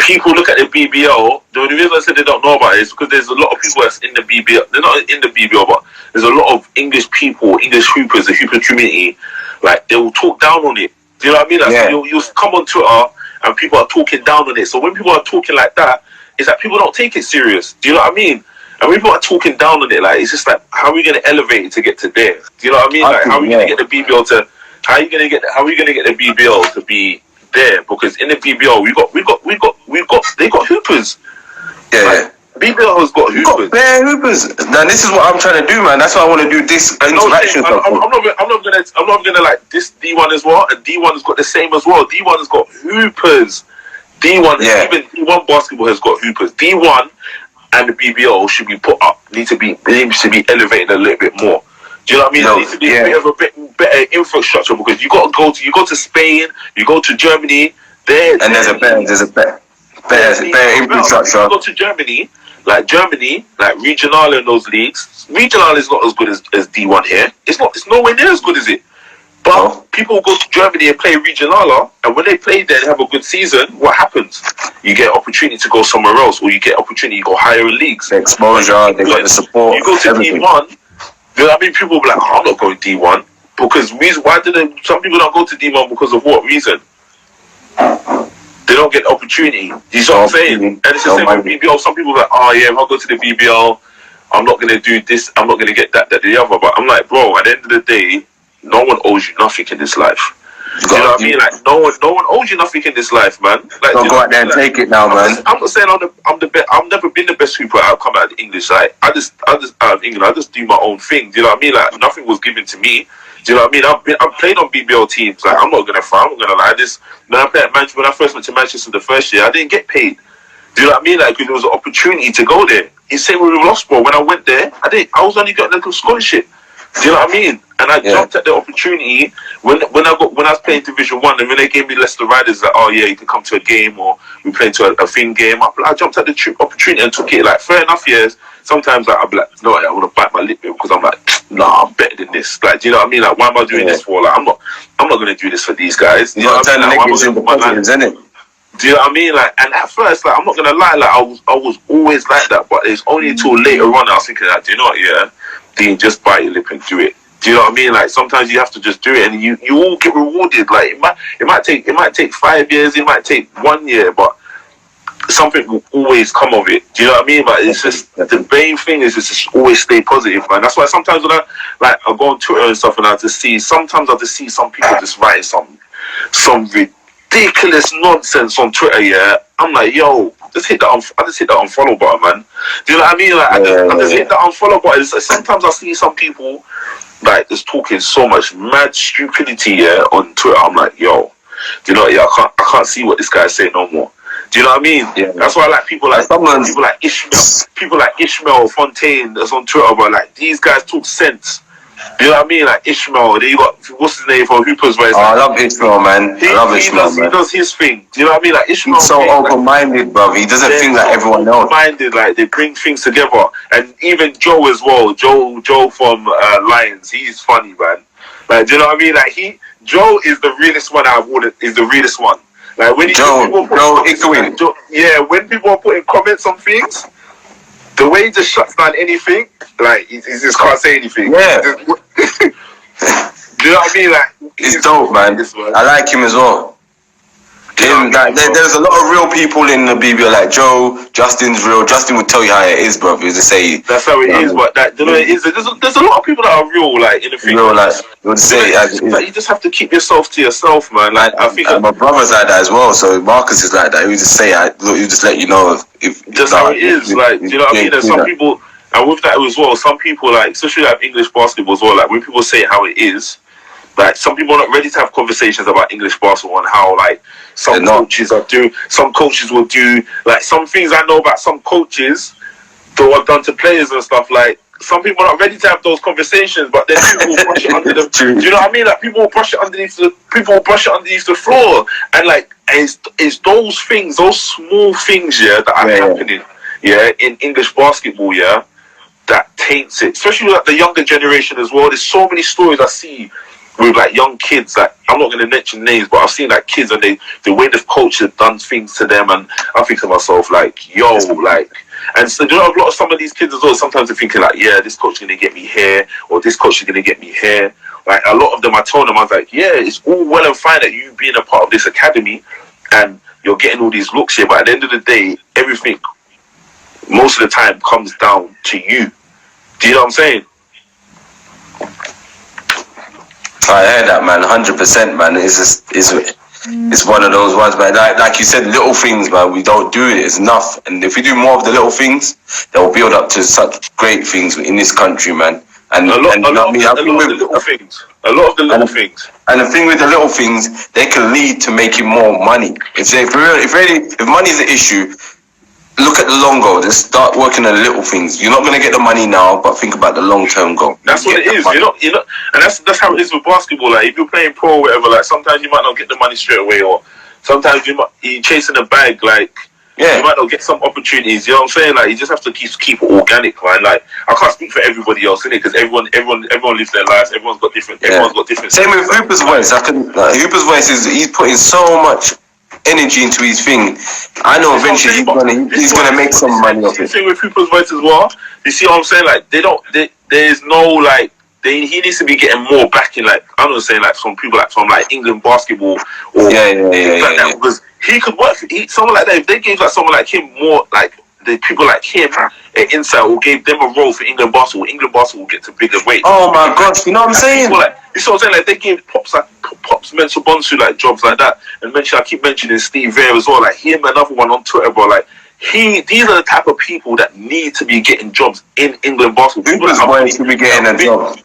Speaker 4: people look at the BBL. The only reason I said they don't know about it is because there's a lot of people that's in the BBL. They're not in the BBL, but there's a lot of English people, English hoopers, the hooper community. Like, they will talk down on it. Do you know what I mean? Like, so you'll come on Twitter and people are talking down on it. So when people are talking like that, it's like people don't take it serious. Do you know what I mean? And when people are talking down on it, like, it's just like, how are we going to elevate it to get to there? Do you know what I mean? Like, how are we going to get the BBL to? How are you going to get the BBL to be there? Because in the BBL, they got hoopers.
Speaker 6: Yeah.
Speaker 4: BBL has got hoopers.
Speaker 6: Got bare hoopers. Now this is what I'm trying to do, man. That's why I want to do this interaction stuff.
Speaker 4: I'm not gonna like this D1 as well. And D1 has got the same as well. D1 has got hoopers. D1, even D1 basketball has got hoopers. D1 and the BBL should be put up. Needs to be elevated a little bit more. Do you know what I mean? There needs to be a bit of a better infrastructure, because you go to Spain, you go to Germany. There's a better infrastructure. You go to Germany, like Regional in those leagues. Regional is not as good as D1 here. It's nowhere near as good as it. But people go to Germany and play Regional, and when they play there and have a good season, what happens? You get opportunity to go somewhere else, or you get opportunity to go higher in leagues.
Speaker 6: The exposure, they got the support.
Speaker 4: You go to everything. D1, you know, I mean, people will be like, I'm not going D1. Because some people don't go to D1 because of what reason? They don't get the opportunity. You see what I'm saying? And it's the same with BBL. Some people are like, oh yeah, if I go to the BBL, I'm not going to do this, I'm not going to get that, the other. But I'm like, bro, at the end of the day, no one owes you nothing in this life. You know what I mean? Like, no one owes you nothing in this life, man. Like,
Speaker 6: don't go out there and take it now, man.
Speaker 4: I'm not saying I'm the best. I've never been the best hooper. I've come out of English. Like, I just out of England. I just do my own thing. Do you know what I mean? Like, nothing was given to me. Do you know what I mean? I've played on BBL teams. Like, I'm not gonna lie. When I first went to Manchester the first year, I didn't get paid. Do you know what I mean? Like, there was an opportunity to go there. It's same with Loughborough. When I went there, I was only getting a scholarship. Do you know what I mean? And I jumped at the opportunity when I was playing Division 1, and when they gave me Leicester Riders, like, oh yeah, you can come to a game, or we play to a thing game. I jumped at the opportunity and took it. Like, fair enough, years. Sometimes, like, I'll be like, no, I want to bite my lip because I'm like, nah, I'm better than this. Like, do you know what I mean? Like, why am I doing this for? Like, I'm not going to do this for these guys. You know what I mean? Like, do you know what I mean? Like, and at first, like, I'm not gonna lie, like, I was always like that, but it's only until later on I was thinking, like, do you know what? Yeah, Dean, just bite your lip and do it. Do you know what I mean? Like, sometimes you have to just do it, and you all get rewarded. Like, it might take 5 years, it might take 1 year, but something will always come of it. Do you know what I mean? But it's just, the main thing is just always stay positive, man. That's why sometimes when I go on Twitter and stuff, and I just see some people just writing some ridiculous nonsense on Twitter. Yeah, I'm like, yo, just hit that unfollow button, man. Do you know what I mean? Like, I just hit that unfollow button. Sometimes I see some people like just talking so much mad stupidity on Twitter. I'm like, yo, do you know? Yeah, I can't see what this guy's saying no more. Do you know what I mean? Yeah. That's why I like people like Ishmael Fontaine that's on Twitter, but like, these guys talk sense. Do you know what I mean? Like Ishmael, then you got, what's his name for Hoopers? Where
Speaker 6: I love Ishmael, man. I love Ishmael, man.
Speaker 4: He does his thing. Do you know what I mean? Like Ishmael.
Speaker 6: He's so open-minded, bro. He doesn't think like everyone else.
Speaker 4: Open-minded, like they bring things together. And even Joe as well. Joe from Lions. He's funny, man. Like, do you know what I mean? Like Joe is the realest one out of all. Is the realest one. Like when when people are putting comments on things, the way he just shuts down anything, like he just can't say anything.
Speaker 6: Yeah.
Speaker 4: Do you know what I mean? Like,
Speaker 6: It's dope, man. I like him as well. Him, like, there's a lot of real people in the BBL, like Joe. Justin's real. Justin would tell you how it is, bro. He would just say
Speaker 4: that's how it is. But that, you know, it is. There's a lot of people that are real, like in the thing.
Speaker 6: Real, like you would say.
Speaker 4: Like, you just have to keep yourself to yourself, man. Like I think
Speaker 6: my brother's like that as well. So Marcus is like that. He would just say, he would just let you know if
Speaker 4: just how it is. Like, you know what I mean? There's some people, and with that as well, some people, like, especially like English basketball as well. Like when people say how it is. Like, some people are not ready to have conversations about English basketball and how, like, some coaches will do, like, some things I know about some coaches that are done to players and stuff. Like, some people are not ready to have those conversations, but then people will brush it under the. Do you know what I mean? Like, people will brush it underneath the floor, and like, it's those things, those small things, yeah, that are happening, yeah, in English basketball, yeah, that taints it, especially like the younger generation as well. There's so many stories I see with like young kids, like, I'm not going to mention names, but I've seen like kids and the way the coach has done things to them, and I think to myself, like, yo, like, and so, you know, a lot of some of these kids as well, sometimes they're thinking like, yeah, this coach is going to get me here, or this coach is going to get me here. Like, a lot of them, I told them, I was like, yeah, it's all well and fine that you being a part of this academy and you're getting all these looks here, but at the end of the day, everything, most of the time, comes down to you. Do you know what I'm saying?
Speaker 6: I hear that, man. 100%, man. It's one of those ones, man. Like you said, little things, man. We don't do it. It's enough. And if we do more of the little things, they'll build up to such great things in this country, man. And a lot of the little things. And the thing with the little things, they can lead to making more money. If money is the issue, look at the long goal. Just start working on the little things. You're not going to get the money now, but think about the long-term goal.
Speaker 4: That's what it is. You know, and that's how it is with basketball. Like, if you're playing pro or whatever, like, sometimes you might not get the money straight away, or sometimes you're chasing a bag. Like, you might not get some opportunities. You know what I'm saying? Like, you just have to keep it organic, man. Like, I can't speak for everybody else, innit? Because everyone lives their lives. Everyone's got different.
Speaker 6: Same with Hooper's voice. Hooper's voice he's putting so much energy into his thing. I know eventually he's gonna make some money off it.
Speaker 4: Same with Hooper's voice as well. You see what I'm saying? Like, there's no, like, he needs to be getting more backing. Like, I'm not saying like from people like from like England basketball or that, because he could work. Someone like that, if they gave like someone like him more, like the people like him an insight, or gave them a role for England basketball will get to bigger weight.
Speaker 6: Oh my gosh, you know what I'm saying?
Speaker 4: Like, you see what I'm saying? Like, they gave Pops mental Bonsu like jobs like that, and I keep mentioning Steve Vere as well. Like, him, another one on Twitter, bro. Like, these are the type of people that need to be getting jobs in England basketball. People that
Speaker 6: be getting a job.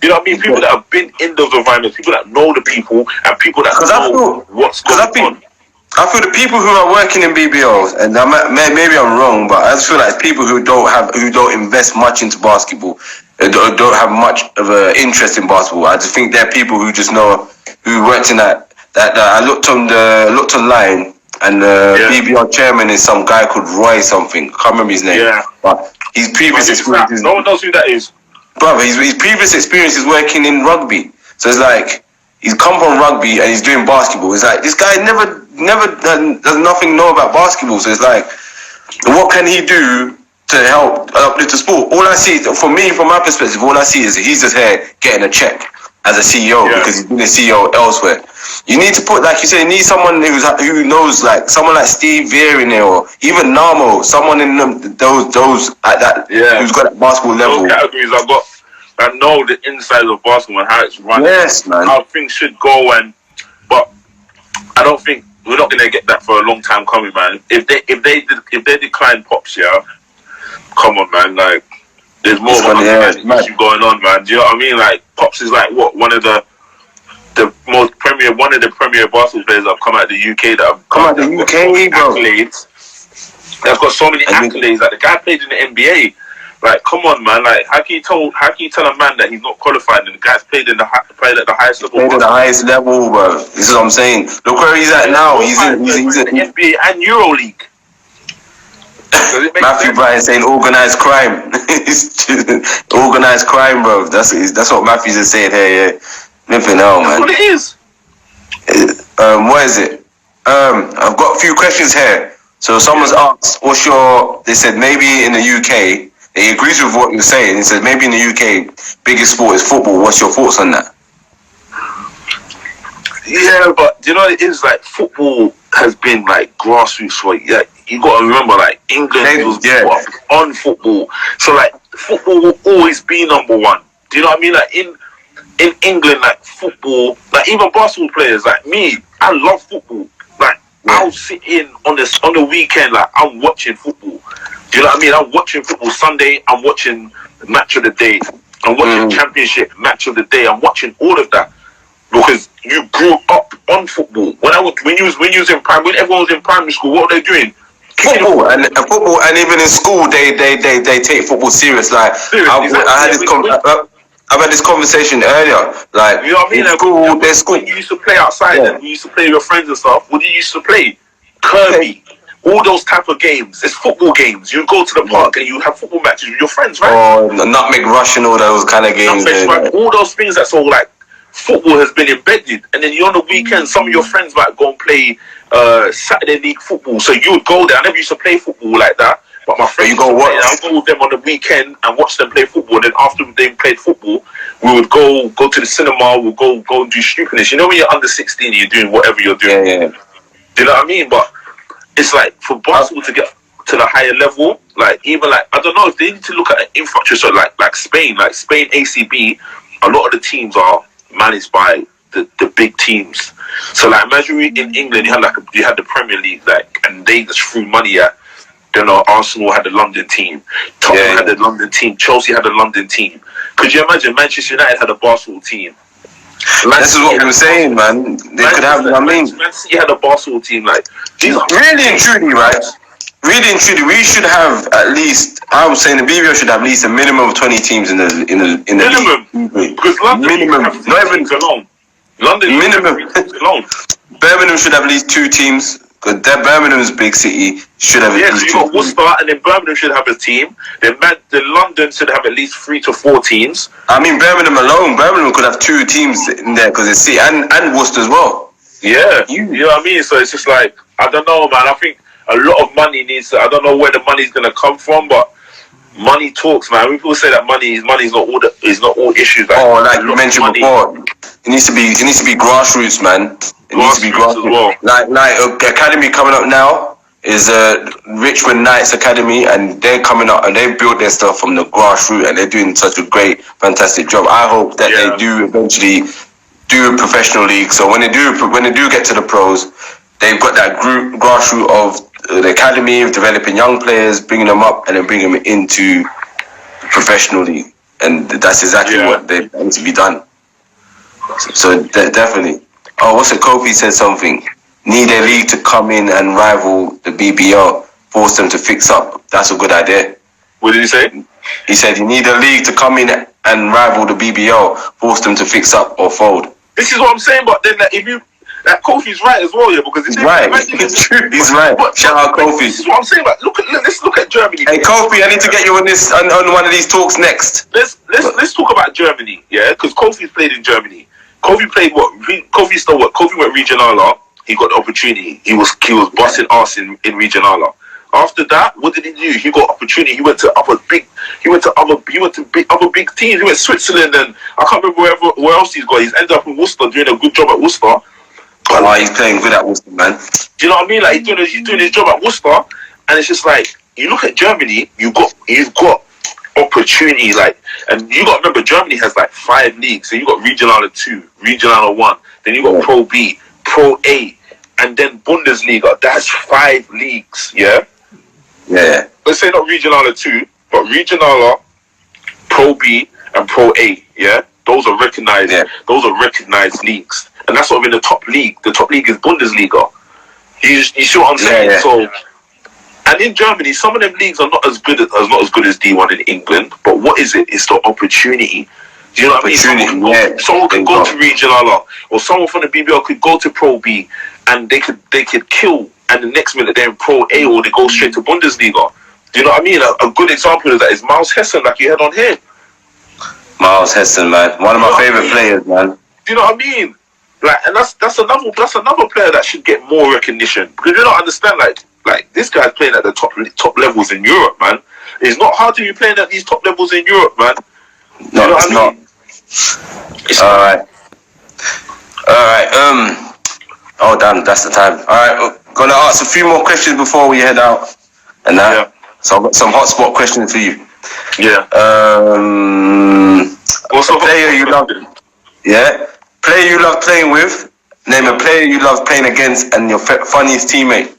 Speaker 4: You know what I mean? People that have been in those environments, people that know the people, and people that know what's going on.
Speaker 6: I feel the people who are working in BBLs, and maybe I'm wrong, but I just feel like people who don't invest much into basketball, don't have much of an interest in basketball. I just think they're people who just know, who worked in that. I looked online, and the BBL chairman is some guy called Roy something. I can't remember his name. Yeah. But his previous experience.
Speaker 4: No one knows who that is.
Speaker 6: Brother, his previous experience is working in rugby. So it's like, he's come from rugby and he's doing basketball. It's like, this guy never does nothing know about basketball. So it's like, what can he do to help uplift the sport? All I see, for me, from my perspective, all I see is he's just here getting a check as a CEO because he's been a CEO elsewhere. You need to put, like you said, you need someone who knows, like someone like Steve Vere in there, or even Namo, someone in those like that, who's got that basketball level.
Speaker 4: Those categories I know the inside of basketball and how it's run, how things should go, but I don't think we're not gonna get that for a long time coming, man. If they decline Pops, come on, man, like there's more issue going on, man. Do you know what I mean? Like, Pops is like one of the premier basketball players that have come out of the UK that have
Speaker 6: come out of the UK, bro.
Speaker 4: That's got so many accolades. Like, the guy played in the NBA. Like, come on, man. Like, how can you tell a man that he's not qualified and the guy's played at the highest level?
Speaker 6: Played at the highest level, bro. This is what I'm saying. Look where he's at now. He's in
Speaker 4: the NBA and EuroLeague.
Speaker 6: Matthew Bryan saying organised crime. Organised crime, bro. That's what Matthew's just saying here. Flipping hell, man.
Speaker 4: That's what it is.
Speaker 6: What is it? I've got a few questions here So someone's asked, what's your... They said maybe in the UK, he agrees with what you're saying. He said maybe in the UK, biggest sport is football. What's your thoughts on that?
Speaker 4: Yeah, but you know it is like football has been like grassroots for yeah. You got to remember like England was brought up on football, so like football will always be number one. Do you know what I mean? Like in England, like football, like even basketball players like me, I love football. Like I'll sit in on the weekend, like I'm watching football. Do you know what I mean? I'm watching football Sunday. I'm watching match of the day. I'm watching championship match of the day. I'm watching all of that. Because you grew up on football. When you was in primary, when everyone was in primary school, what were they doing?
Speaker 6: Football and even in school they take football serious. Like I've had this conversation earlier. Like
Speaker 4: you know what I mean?
Speaker 6: In school,
Speaker 4: when you used to play outside and you used to play with your friends and stuff, what did you used to play? Kirby. All those type of games. It's football games. You go to the park and you have football matches with your friends, right?
Speaker 6: Oh, Nutmeg Rush and all those kind of games.
Speaker 4: Right? All those things that's all like football has been embedded, and then you're on the weekend. Some of your friends might go and play Saturday league football, so you would go there. I never used to play football like that, but my friends used to play, and I'd go with them on the weekend and watch them play football. And then after they played football, we would go to the cinema. We'll go and do stupidness. You know when you're under 16, you're doing whatever you're doing.
Speaker 6: Yeah.
Speaker 4: Do you know what I mean? But it's like for basketball to get to the higher level, like even like I don't know if they need to look at an infrastructure like Spain ACB. A lot of the teams are managed by the big teams. So like imagine in England you had the Premier League and they just threw money at. You know, Arsenal had the London team, Tottenham had the London team, Chelsea had the London team. Could you imagine Manchester United had a basketball team?
Speaker 6: This is what we were saying, man. They could have. Man
Speaker 4: City had a basketball team. Like
Speaker 6: really and truly, right? Really and truly, we should have at least. I was saying the BBL should have at least a minimum of 20 teams in the
Speaker 4: minimum.
Speaker 6: League.
Speaker 4: Because London
Speaker 6: minimum,
Speaker 4: have not even alone. London
Speaker 6: minimum
Speaker 4: alone.
Speaker 6: Birmingham should have at least 2 teams. Because Birmingham's big city should have at least 2
Speaker 4: teams. Worcester and then Birmingham should have a team. Then London should have at least 3 to 4 teams.
Speaker 6: I mean, Birmingham alone, Birmingham could have 2 teams in there because it's city and Worcester as well.
Speaker 4: Yeah, you know what I mean. So it's just like I don't know, man. I think a lot of money needs to. I don't know where the money's gonna come from, but money talks, man. People say that money is not all issues.
Speaker 6: Like you mentioned before, it needs to be grassroots, man. It needs to be grassroots as well. Like academy coming up now is Richmond Knights Academy, and they're coming up and they built their stuff from the grassroots, and they're doing such a great, fantastic job. I hope that they do eventually do a professional league. So when they do get to the pros, they've got that grassroots of the academy of developing young players, bringing them up, and then bringing them into the professional league. And that's exactly what they need to be done. So definitely. Oh, what's it? Kofi said something. Need a league to come in and rival the BBL. Force them to fix up. That's a good idea.
Speaker 4: What did he say?
Speaker 6: He said you need a league to come in and rival the BBL. Force them to fix up or fold.
Speaker 4: This is what I'm saying. But then if you... Kofi's right as well, because
Speaker 6: he's right. He's right. Shout out Kofi.
Speaker 4: This is what I'm saying. Like, let's look at Germany.
Speaker 6: Hey Kofi, I need to get you on this on one of these talks next.
Speaker 4: Let's talk about Germany, because Kofi's played in Germany. Kofi played what? Kofi still what? Kofi went Regionala. He got the opportunity. He was busting ass in Regionala. After that, what did he do? He got opportunity. He went to other big teams. He went Switzerland, and I can't remember where else he's got. He's ended up in Worcester doing a good job at Worcester.
Speaker 6: Oh, he's playing good at Worcester, man.
Speaker 4: Do you know what I mean? Like he's doing his job at Worcester, and it's just like you look at Germany. You've got opportunity, and you got to remember Germany has 5 leagues. So you got Regionala 2, Regionala 1, then you got Pro B, Pro A, and then Bundesliga. That's 5 leagues. Yeah. Let's say not Regionala 2, but Regionala, Pro B, and Pro A. Yeah. Those are recognized. Yeah. Those are recognized leagues. And that's sort of in the top league. The top league is Bundesliga. You see what I'm saying? Yeah. So, and in Germany, some of them leagues are not as good as D1 in England. But what is it? It's the opportunity. Do you know what I mean? Someone could go to Regionala, or someone from the BBL could go to Pro B, and they could kill. And the next minute they're in Pro A, or they go straight to Bundesliga. Do you know what I mean? A good example of that is Miles Hessen, like you had on here.
Speaker 6: Miles Hessen, man, one of my favorite players, man.
Speaker 4: Do you know what I mean? And that's another player that should get more recognition, because you don't understand. Like, this guy's playing at the top levels in Europe, man. It's not hard to be playing at these top levels in Europe, man.
Speaker 6: No,
Speaker 4: you know
Speaker 6: it's
Speaker 4: what I mean?
Speaker 6: not. Alright. Oh, damn, that's the time. Alright, gonna ask a few more questions before we head out. And that.
Speaker 4: Yeah.
Speaker 6: So I've got some hotspot questions for you.
Speaker 4: Yeah.
Speaker 6: What's a player you love? Yeah. Player you love playing with. Name a player you love playing against and your funniest teammate.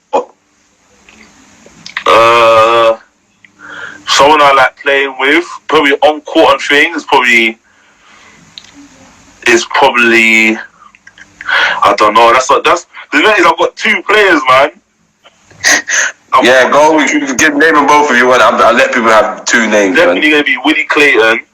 Speaker 4: Someone I like playing with, probably on court and things, is probably I don't know. That's the thing is, I've got two players, man.
Speaker 6: Go. You can name them both if you want. I'll let people have two names.
Speaker 4: Definitely gonna be Willie Clayton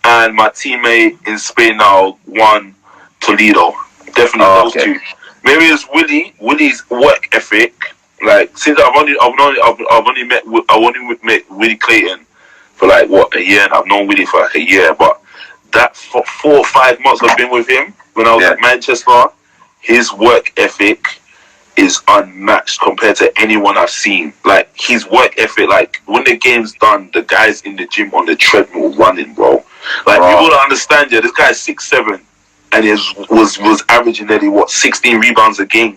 Speaker 4: and my teammate in Spain now, Juan Toledo. Definitely those two. Maybe it's Willie. Willie's work ethic. Like, since I've only met Willie Clayton for like a year, and I've known Willie for like a year. But that for 4 or 5 months I've been with him when I was at Manchester, his work ethic is unmatched compared to anyone I've seen. Like, his work ethic, like, when the game's done, the guy's in the gym on the treadmill running, bro. Like, people don't understand, this guy's 6'7", and he was averaging nearly 16 rebounds a game.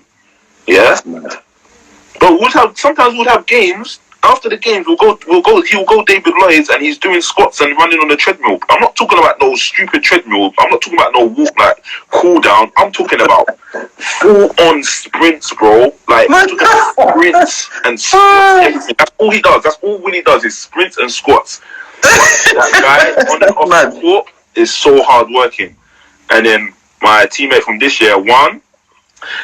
Speaker 4: Yeah. But sometimes we'll have games. After the games, he'll go David Lloyd's, and he's doing squats and running on the treadmill. I'm not talking about no stupid treadmill. I'm not talking about no walk, like, cool down. I'm talking about full-on sprints, bro. Like, I'm talking about sprints and squats. Everything. That's all he does. That's all Willie does is sprints and squats. That guy on and off the court is so hard working. And then my teammate from this year, Juan,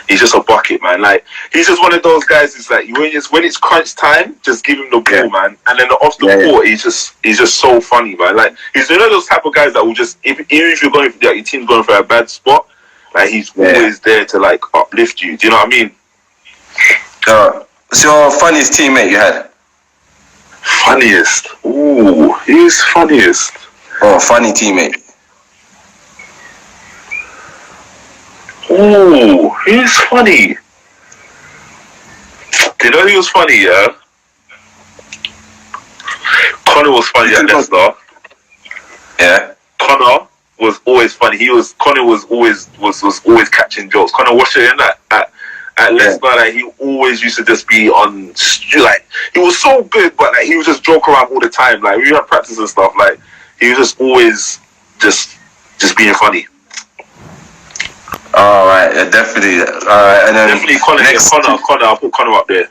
Speaker 4: he's just a bucket, man. Like, he's just one of those guys. It's like when it's crunch time, just give him the ball, man. And then off the court, he's just so funny, man. Like, he's one of those type of guys that will just, even if you're going, your team's going for a bad spot, like, he's always there to like uplift you. Do you know what I mean?
Speaker 6: What's your funniest teammate you had?
Speaker 4: Funniest? Ooh, who's funniest?
Speaker 6: Oh, funny teammate.
Speaker 4: Ooh, who's funny? Do you know who was funny, yeah? Connor was funny at Leicester.
Speaker 6: Yeah.
Speaker 4: Connor was always funny. Connor was always catching jokes. Connor Washington at Leicester, like, he always used to just be on, like, he was so good, but like, he was just joke around all the time. Like, we had practice and stuff, like, he was just always just being funny.
Speaker 6: All right, definitely. All right, and then
Speaker 4: definitely Connor. Connor. I'll put Connor up there.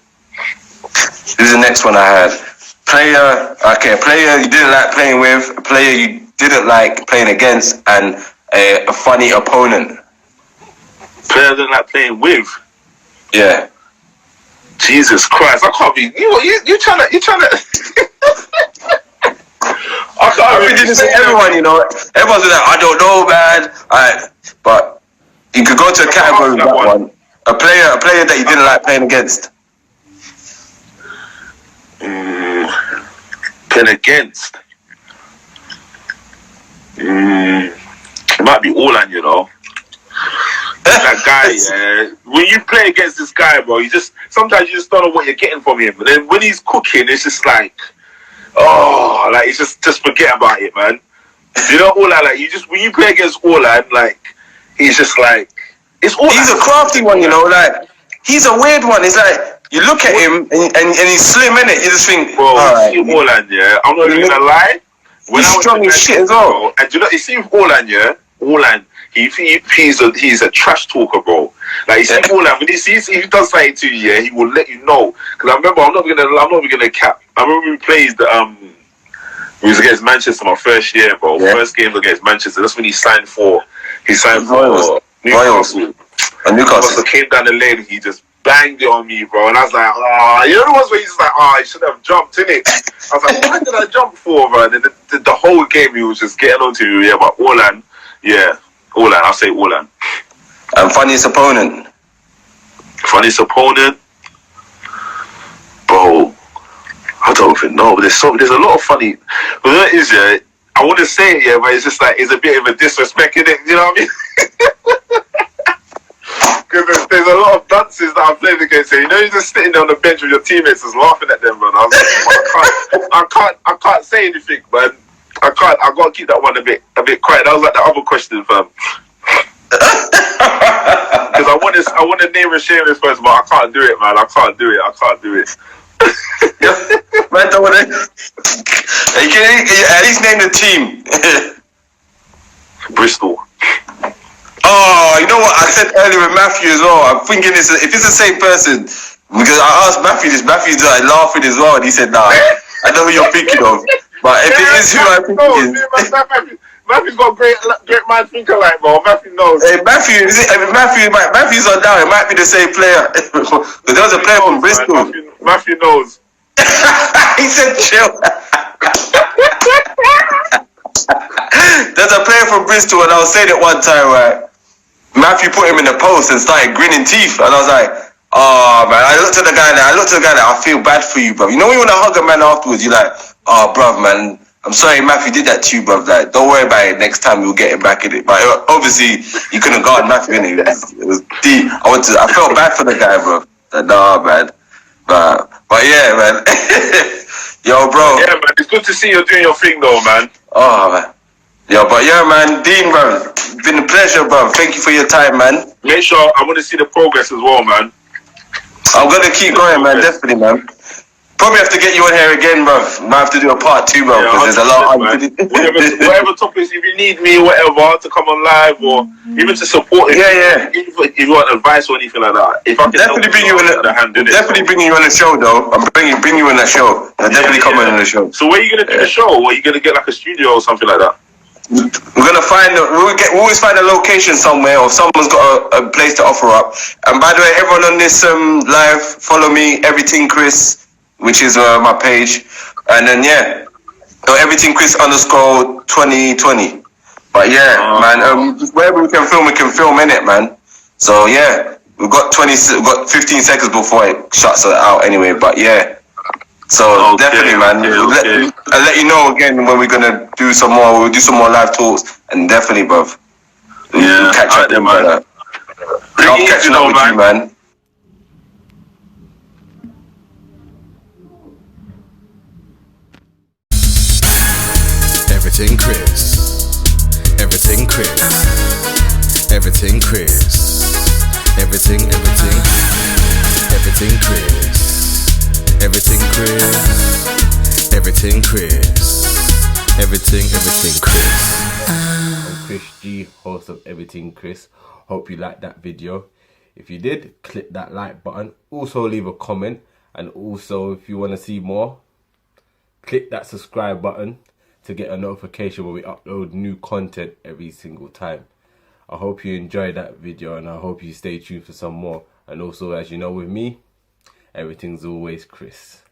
Speaker 6: This is the next one I had. Player you didn't like playing with, a player you didn't like playing against, and a funny opponent.
Speaker 4: Player I didn't like playing with.
Speaker 6: Yeah.
Speaker 4: Jesus Christ! I can't be. You trying to. I
Speaker 6: think this is everyone. You know, everyone's like, I don't know, man. But. You could go to a category with that one. A player that you didn't like playing against.
Speaker 4: Playing against? It might be Orlan, you know. That guy, yeah. When you play against this guy, bro, sometimes you just don't know what you're getting from him. But then when he's cooking, it's just like, it's just forget about it, man. You know, Orlan, like, when you play against Orlan, like, he's just like, he's
Speaker 6: a crafty one, you know, like, he's a weird one. It's like, you look at him and he's slim, innit? You just think,
Speaker 4: bro, see Orlan, yeah, I'm not even gonna lie.
Speaker 6: He's strong as shit as well.
Speaker 4: Bro, and you see Orlan, yeah, he's a trash talker, bro. Like, you see Orlan, when if he does something to you, yeah, he will let you know. Because I remember, I'm not even gonna cap. I remember we played it was against Manchester my first year, bro. Yeah. First game against Manchester. That's when he signed for Newcastle.
Speaker 6: And Newcastle.
Speaker 4: So came down the lane, he just banged it on me, bro. And I was like, you know the ones where he's just like, you should have jumped, innit? I was like, why did I jump for, bro? And then the whole game he was just getting onto me, but Orlan, I'll say Orlan.
Speaker 6: And funniest opponent?
Speaker 4: Bro, I don't even know, but there's a lot of funny. But that is, yeah, I want to say it, yeah, but it's just like, it's a bit of a disrespect, innit? You know what I mean? Because there's a lot of dances that I've played against it. You know, you're just sitting there on the bench with your teammates, just laughing at them, man. I was like, I can't say anything, man. I gotta keep that one a bit quiet. That was like the other question, fam. Because I want to name and shame this person, but I can't do it, man. I can't do it.
Speaker 6: Man, don't wanna. You can at least name the team.
Speaker 4: Bristol.
Speaker 6: Oh, you know what I said earlier with Matthew as well. I'm thinking if it's the same person, because I asked Matthew this. Matthew's like laughing as well, and he said, "Nah, I know who you're thinking of." But if it is who I think it is,
Speaker 4: Matthew's got great mind thinker like, bro. Matthew knows.
Speaker 6: Hey, Matthew's on down. It might be the same player. But there was a player from Bristol.
Speaker 4: Matthew knows.
Speaker 6: He said, "Chill." There's a player from Bristol, and I was saying it one time, right? Matthew put him in the post and started grinning teeth, and I was like, "Oh man!" I looked at the guy there. I feel bad for you, bro. You know when you want to hug a man afterwards, you're like, "Oh, bruv, man, I'm sorry, Matthew did that to you, bruv. Like, don't worry about it. Next time we'll get him back in it." But obviously, you couldn't guard Matthew in it. It was deep. I felt bad for the guy, bro. Nah, man. But yeah, man. Yo, bro.
Speaker 4: Yeah, man. It's good to see you doing your thing, though, man.
Speaker 6: Oh, man. Yo, but yeah, man, Dean, bro, it's been a pleasure, bro. Thank you for your time, man.
Speaker 4: Make sure I want to see the progress as well, man.
Speaker 6: I'm gonna keep going, man. Definitely, man. Probably have to get you on here again, bro. Might have to do a part 2, bro, because there's a lot.
Speaker 4: Whatever topics, if you need me, whatever, to come on live or even to support.
Speaker 6: Yeah.
Speaker 4: If you want advice or anything like that, if I can
Speaker 6: definitely bring you on the show, though. I'm bring you on the show. I'll definitely come on the show.
Speaker 4: So where are you gonna do the show? Or are you gonna get like a studio or something like that?
Speaker 6: We're gonna we'll always find a location somewhere, or someone's got a place to offer up. And by the way, everyone on this live, follow me, Everyting Chris, which is my page, and then Everyting Chris _ 2020. But yeah, man, wherever we can film in it, man. So yeah, we've got 15 seconds before it shuts it out anyway. But yeah. So definitely, man. I'll let you know again when we're gonna do some more. We'll do some more live talks, and definitely, bruv. We'll catch up there, man. Love catching up with you, man.
Speaker 2: Everyting Chris. Everyting Chris. Everyting Chris. Everything Chris. Everyting Chris. Everyting Chris. Everyting Chris.
Speaker 5: I'm Chris G, host of Everyting Chris. Hope you liked that video. If you did, click that like button. Also leave a comment. And also, if you want to see more, click that subscribe button to get a notification when we upload new content every single time. I hope you enjoyed that video, and I hope you stay tuned for some more. And also, as you know with me, everything's always Chris.